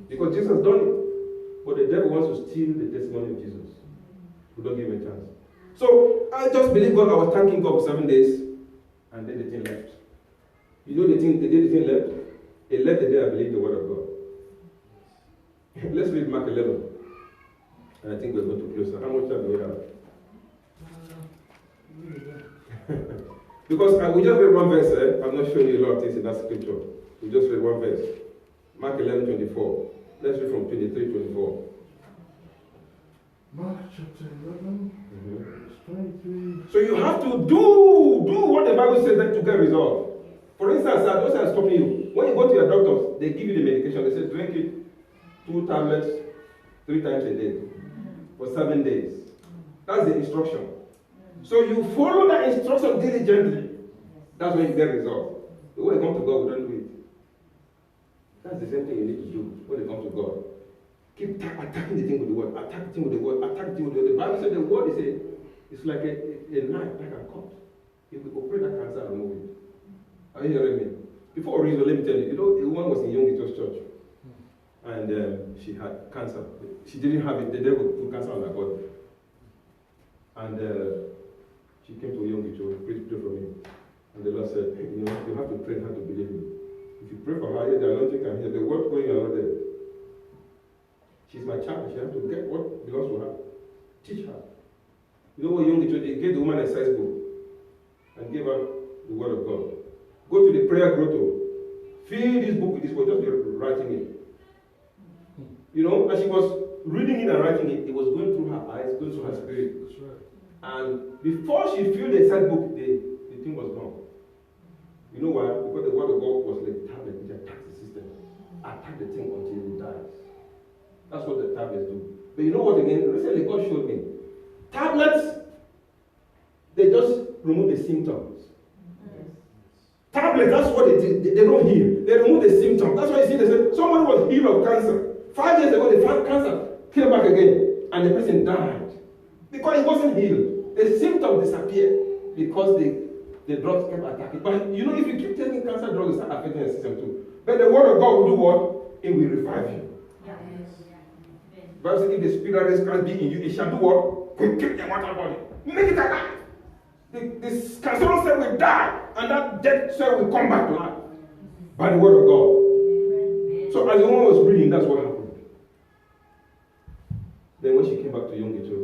Because Jesus has done it. But the devil wants to steal the testimony of Jesus. We don't give him a chance. So I just believe God. I was thanking God for 7 days, and then the thing left. You know the day the thing left? It left the day I believed the word of God. Let's read Mark 11. And I think we're going to close. How much time do we have? Because we just read one verse. I'm not showing you a lot of things in that scripture. We just read one verse. Mark 11:24. Let's read from 23:24. Mark chapter 11, verse 23. So you have to do what the Bible says to get results. For instance, those are stopping you. When you go to your doctors, they give you the medication. They say drink it 2 tablets 3 times a day for 7 days. That's the instruction. So you follow that instruction diligently. That's when you get results. But when you come to God, we don't do it. That's the same thing you need to do when you come to God. Keep attacking the thing with the word. Attack the thing with the word. Attack the thing with the word. The Bible says the word it's like a knife that can cut. If we operate that cancer and remove it. Are you hearing me? Before reason, let me tell you. You know, a woman was in Young Ito's church. And she had cancer. She didn't have it. The devil put cancer on her body. And she came to Young Ito, pray for me. And the Lord said, you know, you have to train her to believe me. If you pray for her, the anointing can hear. The word going on there. She's my child. She has to get what belongs to her. Teach her. You know what Young Ito did? They gave the woman a size book and gave her the word of God. Go to the prayer grotto. Fill this book with this word. Just be writing it. You know, as she was reading it and writing it, it was going through her eyes, going through her spirit. That's right. And before she filled the size book, the thing was gone. You know why? Because the word of God was like a tablet which attacks the system. Attack the thing until it dies. That's what the tablets do. But you know what again? Recently God showed me. Tablets, they just remove the symptoms. Tablets, that's what they did. They don't heal. They remove the symptoms. That's why you see they say somebody was healed of cancer. 5 years ago, they found cancer, came back again, and the person died. Because it wasn't healed. The symptoms disappeared because the drugs kept attacking. But you know, if you keep taking cancer drugs, it starts affecting the system too. But the word of God will do what? It will revive you. Bible says, if the spirit of Christ be in you, it shall do what? Quicken the mortal body. Make it alive. The cancerous cell will die, and that dead cell will come back to life by the word of God. So as the woman was reading, that's what happened. Then when she came back to Young Ito,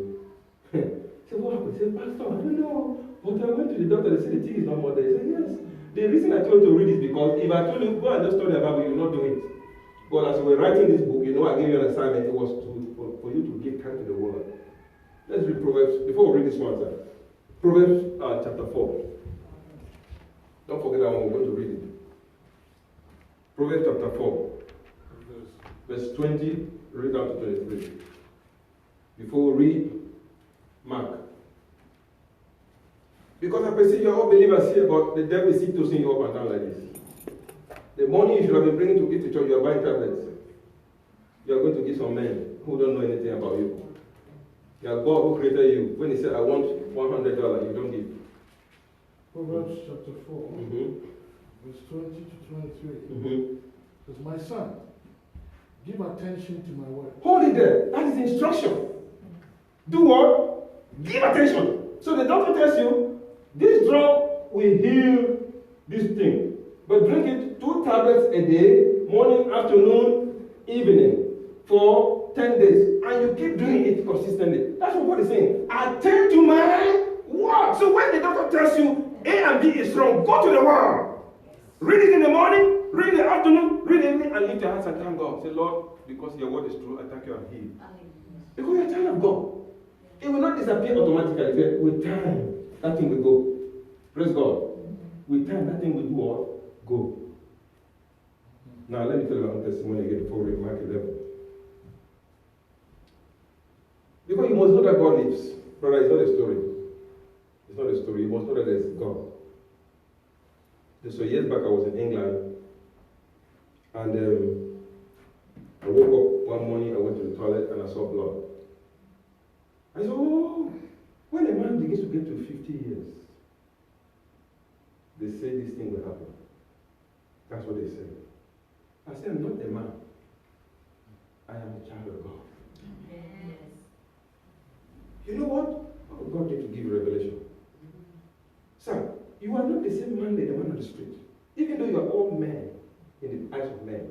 she said, what happened? She said, Pastor, I don't know. But I went to the doctor, they said the thing is not more there. He said, yes. The reason I told you to read is because if I told you, go and just study about it, you will not do it. But as we were writing this book, you know, I gave you an assignment. It was for you to give time to the word. Let's read Proverbs, before we read this one, sir. Proverbs chapter 4. Don't forget that one, we're going to read it. Proverbs chapter 4. Verse 20, read down to 23. Before we read Mark. Because I perceive you're all believers here, but the devil is still tossing you up and down like this. The money you should have been bringing to give to church, you're buying tablets. You're going to give some men who don't know anything about you. Your God who created you, when he said, I want $100, you don't give. Proverbs chapter 4, verse 20 to 23. Says, my son, give attention to my word. Hold it there. That is instruction. Do what? Give attention. So the doctor tells you, this drug will heal this thing. But drink it 2 tablets a day, morning, afternoon, evening, for 10 days. And you keep doing it consistently. That's what God is saying. Attend to my word. So when the doctor tells you A and B is wrong, go to the word. Read it in the morning, read it in the afternoon, read it in the evening, and lift your hands and thank God. Say, Lord, because your word is true, I thank you and heal. Because you're a child of God. It will not disappear automatically. With time, that thing will go. Praise God. With time, that thing will do what? Go. Now, let me tell you my own testimony again before we read Mark 11. Because you must know that God lives. Brother, it's not a story. It's not a story. You must know that there is God. So years back, I was in England. And I woke up one morning, I went to the toilet, and I saw blood. I said, oh, when a man begins to get to 50 years, they say this thing will happen. That's what they say. I said, I'm not a man. I am a child of God. Yes. You know what? Oh, God need to give you revelation. Sir, you are not the same man like the man on the street. Even though you are all men in the eyes of men,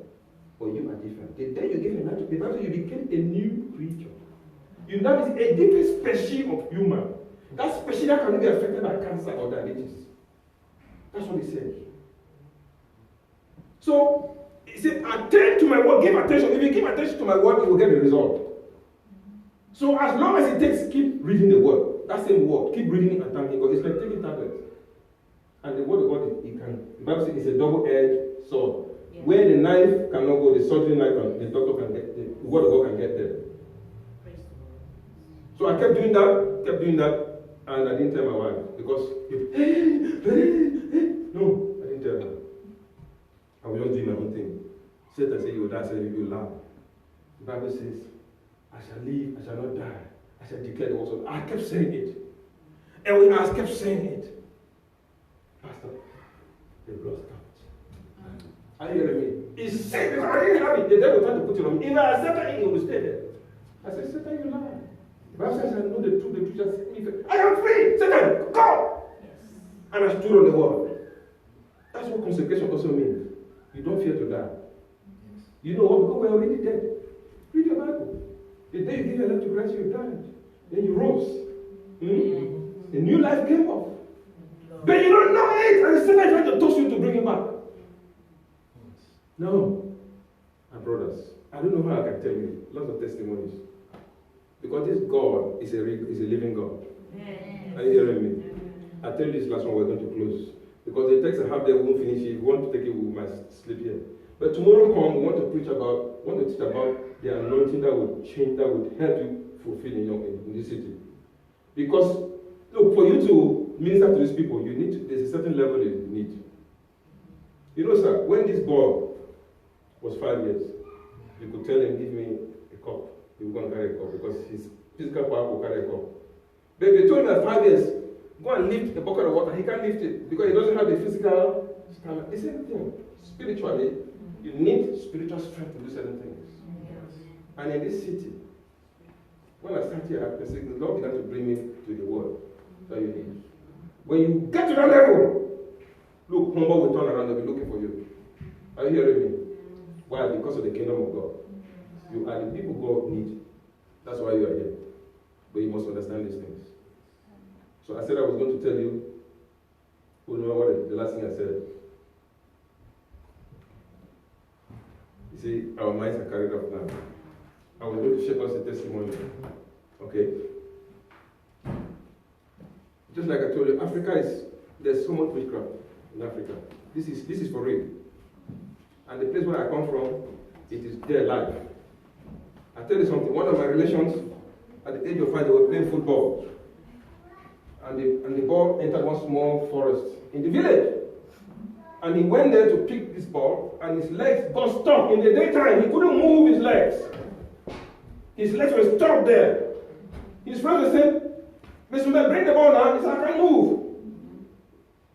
but you are different. The day you give a life to the Bible, you became a new creature. You now is a different species of human. That species that cannot be affected by cancer or diabetes. That's what he said. So, he said, attend to my word, give attention. If you give attention to my word, you will get the result. So, as long as it takes, keep reading the word. That same word, keep reading it and thanking God. It's like taking tablets. And the word of God, the Bible says it's a double-edged sword. Yeah. Where the knife cannot go, the surgery knife, the doctor can get, the word of God can get there. So I kept doing that, and I didn't tell my wife because, no, I didn't tell her. I was just doing my own thing. Satan said, you will die, I said, you will laugh. The Bible says, I shall live, I shall not die. I shall declare the words of God. I kept saying it. And when I kept saying it, Pastor, the blood stopped. Are you hearing me? He said, I didn't have it. The devil tried to put it on me. If I accepted it, he would stay there. I said, Satan, you lie. The Bible says, I know the truth shall set me free. I am free. Satan, go! Yes. And I stood on the word. That's what consecration also means. You don't fear to die. Yes. You know what? Because we're already dead. Read your Bible. The day you give your life to Christ, you died. Then you rose. A new life came up. But you don't know it, and Satan is trying to toss you to bring you back. No. My brothers, I don't know how I can tell you. Lots of testimonies. Because this God is a living God. Are you hearing me? I tell you this last one, we're going to close. Because the text I have there won't finish it. If you want to take it, we might sleep here. But tomorrow we want to teach about the anointing that would change, that would help you fulfill in this city. Because, look, for you to minister to these people, there's a certain level you need. You know, sir, when this boy was 5 years, you could tell him, give me a cup. He will go and carry a cup because his physical power will carry a cup. But if they told him at 5 years, go and lift a bucket of water, he can't lift it because he doesn't have the physical stamina. The same thing. Spiritually, you need spiritual strength to do certain things. Yes. And in this city, when I started here, I said, the Lord began to bring me to the word that you need. When you get to that level, look, humble will turn around and be looking for you. Are you hearing me? Why? Because of the kingdom of God. You are the people God needs. That's why you are here. But you must understand these things. So I said I was going to tell you, who know what the last thing I said. You see, our minds are carried off now. I was going to share us a testimony. Okay? Just like I told you, there's so much witchcraft in Africa. This is for real. And the place where I come from, it is their life. I tell you something, one of my relations, at the age of 5, they were playing football. And the ball entered one small forest in the village. And he went there to pick this ball, and his legs got stuck in the daytime. He couldn't move his legs. His legs were stuck there. His friends said, Mr. Man, bring the ball now. He said, I can't move.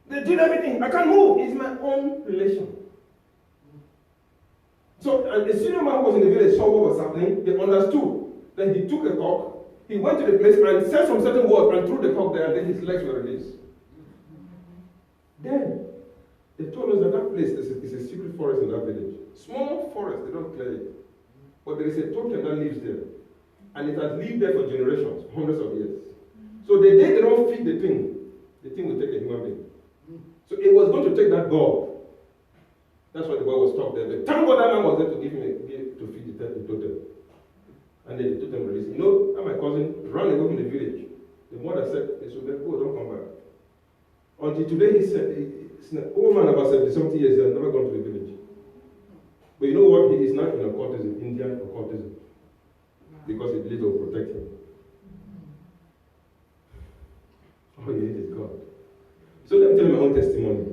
They did everything. I can't move. It's my own relation. So, and the senior man who was in the village saw what was happening. They understood. Then he took a cock. He went to the place and said some certain words and threw the cock there, and then his legs were released. Then, they told us that place is a secret forest in that village. Small forest, they don't clear it. But there is a token that lives there. And it has lived there for generations, hundreds of years. So the day they don't feed the thing will take a human being. So it was going to take that ball. That's why the ball was stuck there. But thank God that man was there to to feed the totem. And then the totem released. You know, how my cousin ran away from the village. The mother said, they should go, don't come back. Until today, he said, he's an old man about 70-something years, he has never gone to the village. But you know what? He is not in occultism, Indian occultism. Because it will protect him. All you need is God. So let me tell you my own testimony.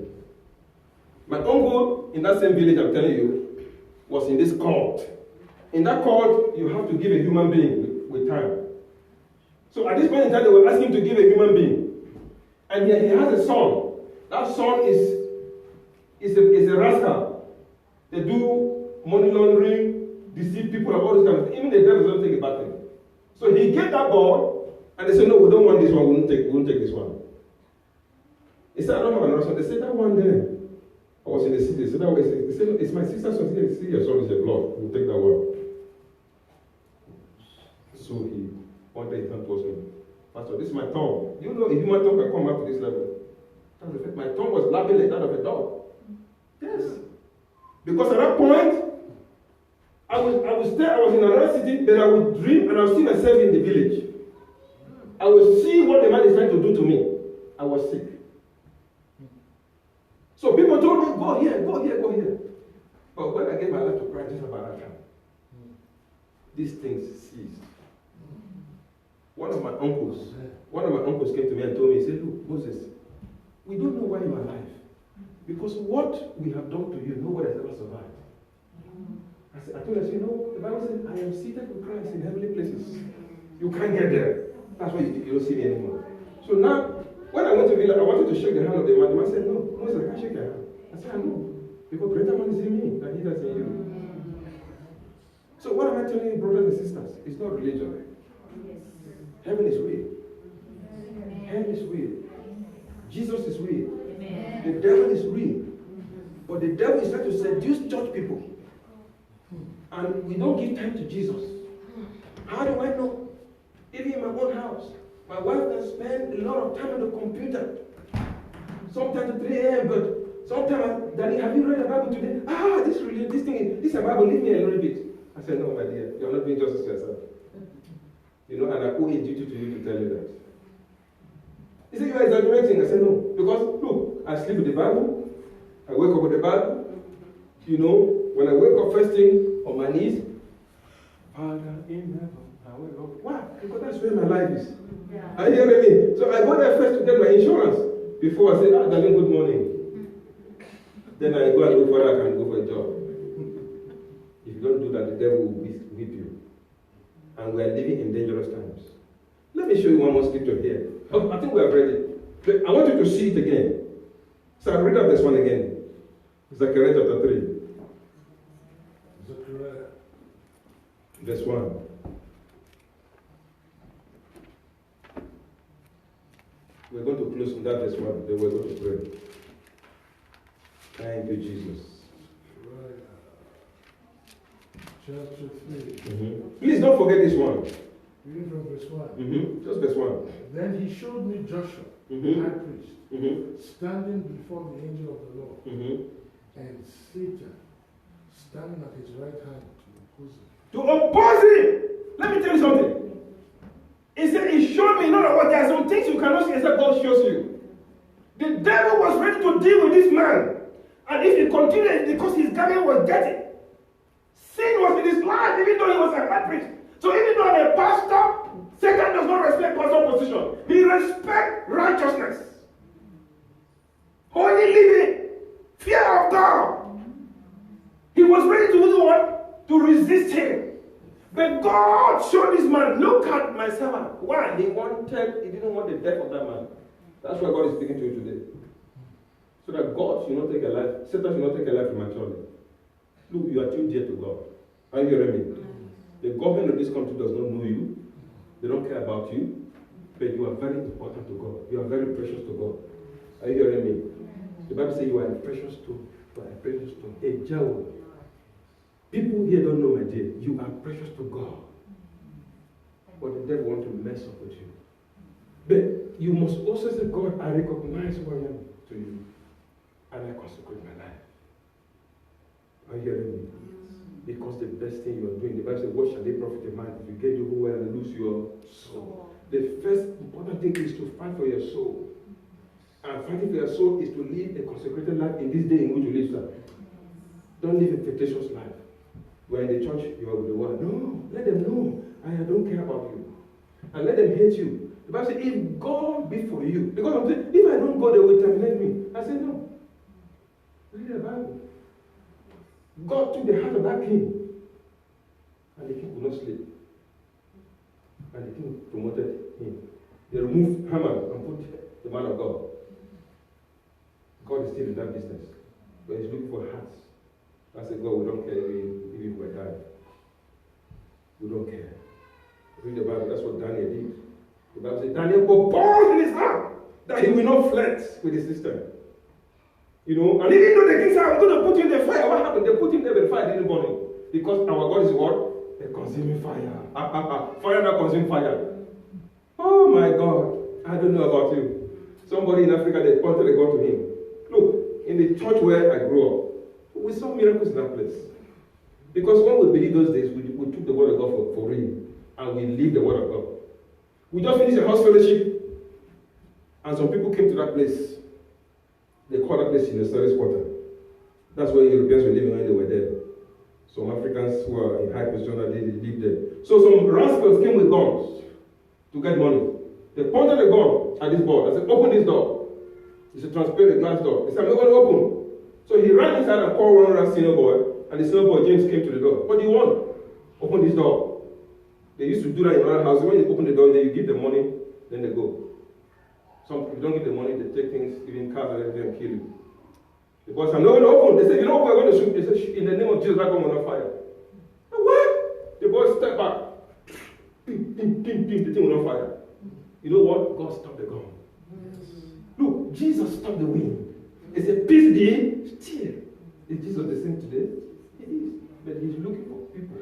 My uncle in that same village I'm telling you was in this cult. In that cult, you have to give a human being with time. So at this point in time, they were asking him to give a human being. And he has a son. That son is a rascal. They do money laundering, deceive people, and all this kind of thing. Even the devil doesn't take a bad thing. So he gave that ball And they said, no, we don't want this one, we won't take this one. He said, I don't have another son. They said, that one there. I was in the city. They said, they said, it's my sister's son. He said, your son is a Lord. We'll take that one. So one day he turned towards me. Pastor, this is my tongue. You know, a human tongue can come up to this level. My tongue was lapping like that of a dog. Yes. Because at that point, I was in another city, then I would dream and I would see myself in the village. I would see what the man is trying to do to me. I was sick. So people told me, go here, go here, go here. But when I gave my life to Christ, just about that time, these things ceased. One of my uncles came to me and told me, he said, look, Moses, we don't know why you are alive. Because what we have done to you, nobody has ever survived. I told him, you know, the Bible says, I am seated with Christ in heavenly places. You can't get there. That's why you don't see me anymore. So now, when I went to Villa, I wanted to shake the hand of the man. The man said, no, Moses, I can't shake your hand. I said, I know. Because greater one is in me than he that's in you. So what am I telling you, brothers and sisters? It's not religion. Heaven is real. Hell is real. Jesus is real. The devil is real. But the devil is trying to seduce church people. And we don't give time to Jesus. How do I know? Even in my own house, my wife can spend a lot of time on the computer. Sometimes at 3 a.m., but sometimes, Daddy, have you read the Bible today? This is a Bible, leave me a little bit. I said, no, my dear, you're not doing justice to yourself. You know, and I owe a duty to you to tell you that. He said, you are exaggerating. I said, no. Because, look, I sleep with the Bible. I wake up with the Bible. You know, when I wake up first thing on my knees, Father in heaven, I wake up. Why? Because that's where my life is. Yeah. Are you hearing me? So I go there first to get my insurance before I say, darling, good morning. Then I go and look whether I can go for a job. If you don't do that, the devil will whip you. And we are living in dangerous times. Let me show you one more scripture here. I think we have read it. But I want you to see it again. So I'll read out this one again. Zechariah chapter 3. Zechariah. Verse 1. We're going to close on that verse 1. Then we're going to pray. Thank you, Jesus. Chapter 3. Mm-hmm. Please don't forget this one. Reading from verse 1. Mm-hmm. Just verse 1. Then he showed me Joshua, the high priest, standing before the angel of the Lord, and Satan standing at his right hand to oppose him. To oppose him! Let me tell you something. He said, he showed me, in other words, there are some things you cannot see except God shows you. The devil was ready to deal with this man. And if he continued, because his garment was dirty, sin was in his life, even though he was a high priest. So even though I'm a pastor, Satan does not respect pastor position. He respects righteousness. Holy living. Fear of God. He was ready to do what? To resist him. But God showed this man, look at my servant. Why? He didn't want the death of that man. That's why God is speaking to you today. So that God should not take a life, Satan should not take a life prematurely. Look, you are too dear to God. Are you hearing me? The government of this country does not know you. They don't care about you. But you are very important to God. You are very precious to God. Are you hearing me? The Bible says you are a precious stone. You are a precious stone. A jewel. People here don't know, my dear. You are precious to God. But the devil wants to mess up with you. But you must also say, God, I recognize who I am to you. And I consecrate my life. Are you hearing me? Because the best thing you are doing, the Bible says, what shall they profit a man if you get the whole world and lose your soul? The first important thing is to fight for your soul. And fighting for your soul is to live a consecrated life in this day in which you live, sir. Don't live a fictitious life. Where in the church, you are with the world. No, let them know. I don't care about you. And let them hate you. The Bible says, if God be for you, because I'm saying, if I don't go, they will terminate me. I said, no. Read the Bible. God took the heart of that king. And the king could not sleep. And the king promoted him. They removed Haman and put the man of God. God is still in that business. But he's looking for hearts. I said, God, we don't care even if we're dying. We don't care. Read the Bible. That's what Daniel did. The Bible says Daniel proposed in his heart that he will not flex with the system. You know, and even though the king said, I'm going to put you in the fire, what happened? They put him there, but the fire didn't burn him. Because our God is what? A consuming fire. Fire that consumes fire. Oh my God. I don't know about you. Somebody in Africa, they pointed a gun to him. Look, in the church where I grew up, we saw miracles in that place. Because when we believed those days, we took the word of God for real. And we lived the word of God. We just finished a house fellowship. And some people came to that place. They called that place in the service quarter. That's where Europeans were living when they were there. Some Africans who are in high position, they lived there. So some rascals came with guns to get money. They pointed a gun at this boy. I said, open this door. It's a transparent glass door. He said, I'm not going to open. So he ran inside and called one other senior boy. And the senior boy, James, came to the door. What do you want? Open this door. They used to do that in other houses. When you open the door, then you give them money, then they go. Some people don't give the money, they take things, even cars and everything, and kill you. The boy said, I'm not going to open. They said, you know what, we're going to shoot. They said, in the name of Jesus, that gun will not fire. What? The boy stepped back. Ping, ping, ping, ping. The thing will not fire. You know what? God stopped the gun. Look, Jesus stopped the wind. It's a peace be still. Is Jesus the same today? He is. But he's looking for people.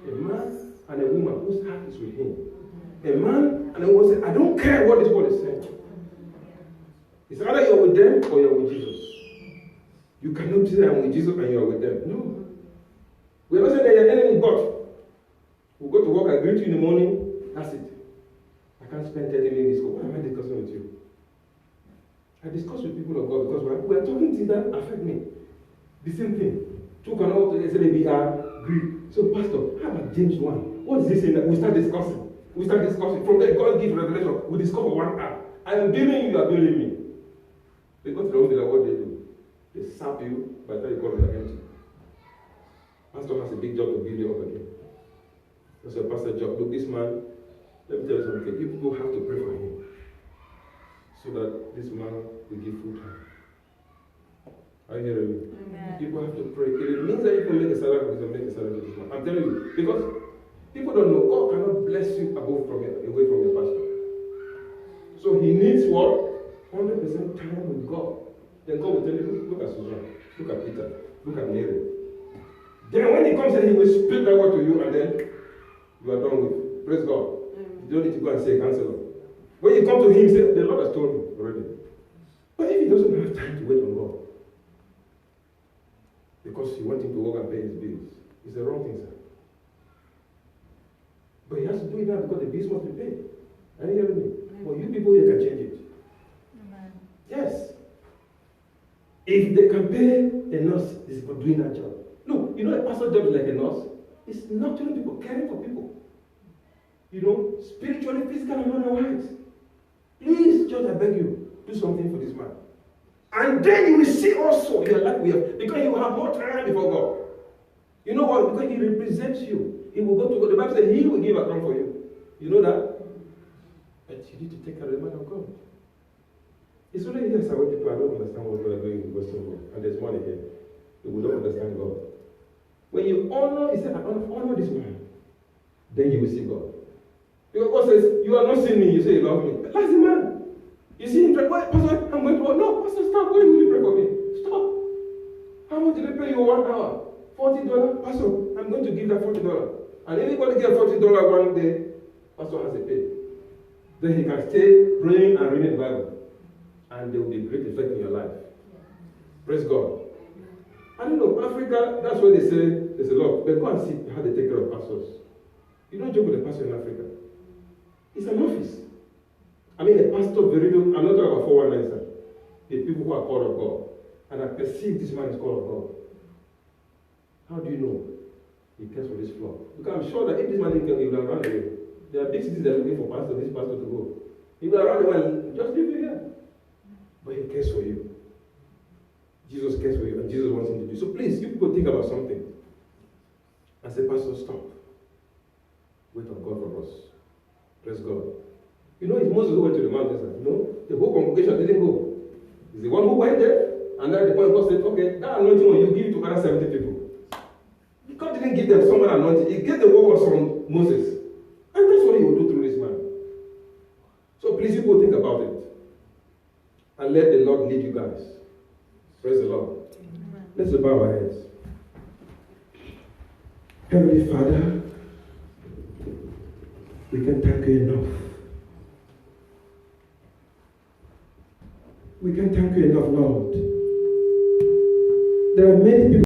A man and a woman whose heart is with him. A man and a woman say, I don't care what this word is saying. It's either you're with them or you're with Jesus. You cannot say I'm with Jesus and you're with them. No. We're not saying that your enemy is God. We'll go to work, I greet you in the morning, that's it. I can't spend 30 minutes discussing. What am I discussing with you? I discuss with people of God because we're talking things that affect me. The same thing. Two cannot say we are Greek. So, Pastor, how about James 1? What is he saying? That we start discussing. From there, God gives revelation. We discover 1 hour. I am billing you, you are billing me. They go to the hospital, what they do? They sap you, by the time you come, they're empty. Pastor has a big job to build you up again. That's a pastor job. Look, this man, let me tell you something. You people have to pray for him so that this man will give full time. Are you hearing me? Amen. People have to pray. It means that you can make a salary for this, make a salary for this man. I'm telling you, because people don't know. God cannot bless you away from your pastor. So he needs what? 100% time with God. Then God will tell you, look at Susan, look at Peter, look at Mary. Then when he comes and he will speak that word to you, and then you are done with. Praise God. You don't need to go and say counselor. When you come to him, say, the Lord has told me already. But if he doesn't have time to wait on God, because you want him to work and pay his bills, it's the wrong thing, sir. But he has to do it now because the bills must be paid. Are you hearing me? Well, you people here can change it. Amen. Yes. If they can pay a nurse, is for doing that job. No, you know a pastor's job is like a nurse. It's nurturing people, caring for people. You know, spiritually, physically, and otherwise. Please, Judge, I beg you, do something for this man. And then you will see also your life will have, because you will have more time before God. You know what? Because he represents you. He will go to God. The Bible says he will give account for you. You know that? But you need to take care of the man of God. It's only here, sir, when people don't understand what God is doing in the gospel, and there's money here. They will not understand God. When you honor, he said, honor this man, then you will see God. Because God says, you are not seeing me, you say you love me. But that's the man. You see him pray, what? Pastor, I'm going to work. No, Pastor, stop. Why will you pray for me? Stop. How much did they pay you 1 hour? $40? Pastor, I'm going to give that $40. And anybody get $40 one day, Pastor has to pay. Then he can stay praying and reading the Bible. And there will be a great effect in your life. Praise God. I don't know, Africa, that's why they say there's a lot. But go and see how they take care of pastors. You don't joke with a pastor in Africa. It's an office. I mean, a pastor, I'm not talking about 419, sir. The people who are called of God. And I perceive this man is called of God. How do you know? He cares for this flock. Because I'm sure that if this man didn't care, he would have run away. There are big cities that are looking for this pastor to go. He would have run away and just leave you here. But he cares for you. Jesus cares for you, and Jesus wants him to do. So please, you people think about something. And say, Pastor, stop. Wait on God for us. Praise God. You know, it's Moses who went to the mountains. You know, the whole congregation didn't go. He's the one who went there, and then the point God said, okay, that anointing when you give it to other 70 people. God didn't give them someone anointed. He gave the work of some Moses. And that's what he will do through this man. peaceful, think about it. And let the Lord lead you guys. Praise the Lord. Let's bow our heads. Heavenly Father, we can thank you enough. We can thank you enough, Lord. There are many people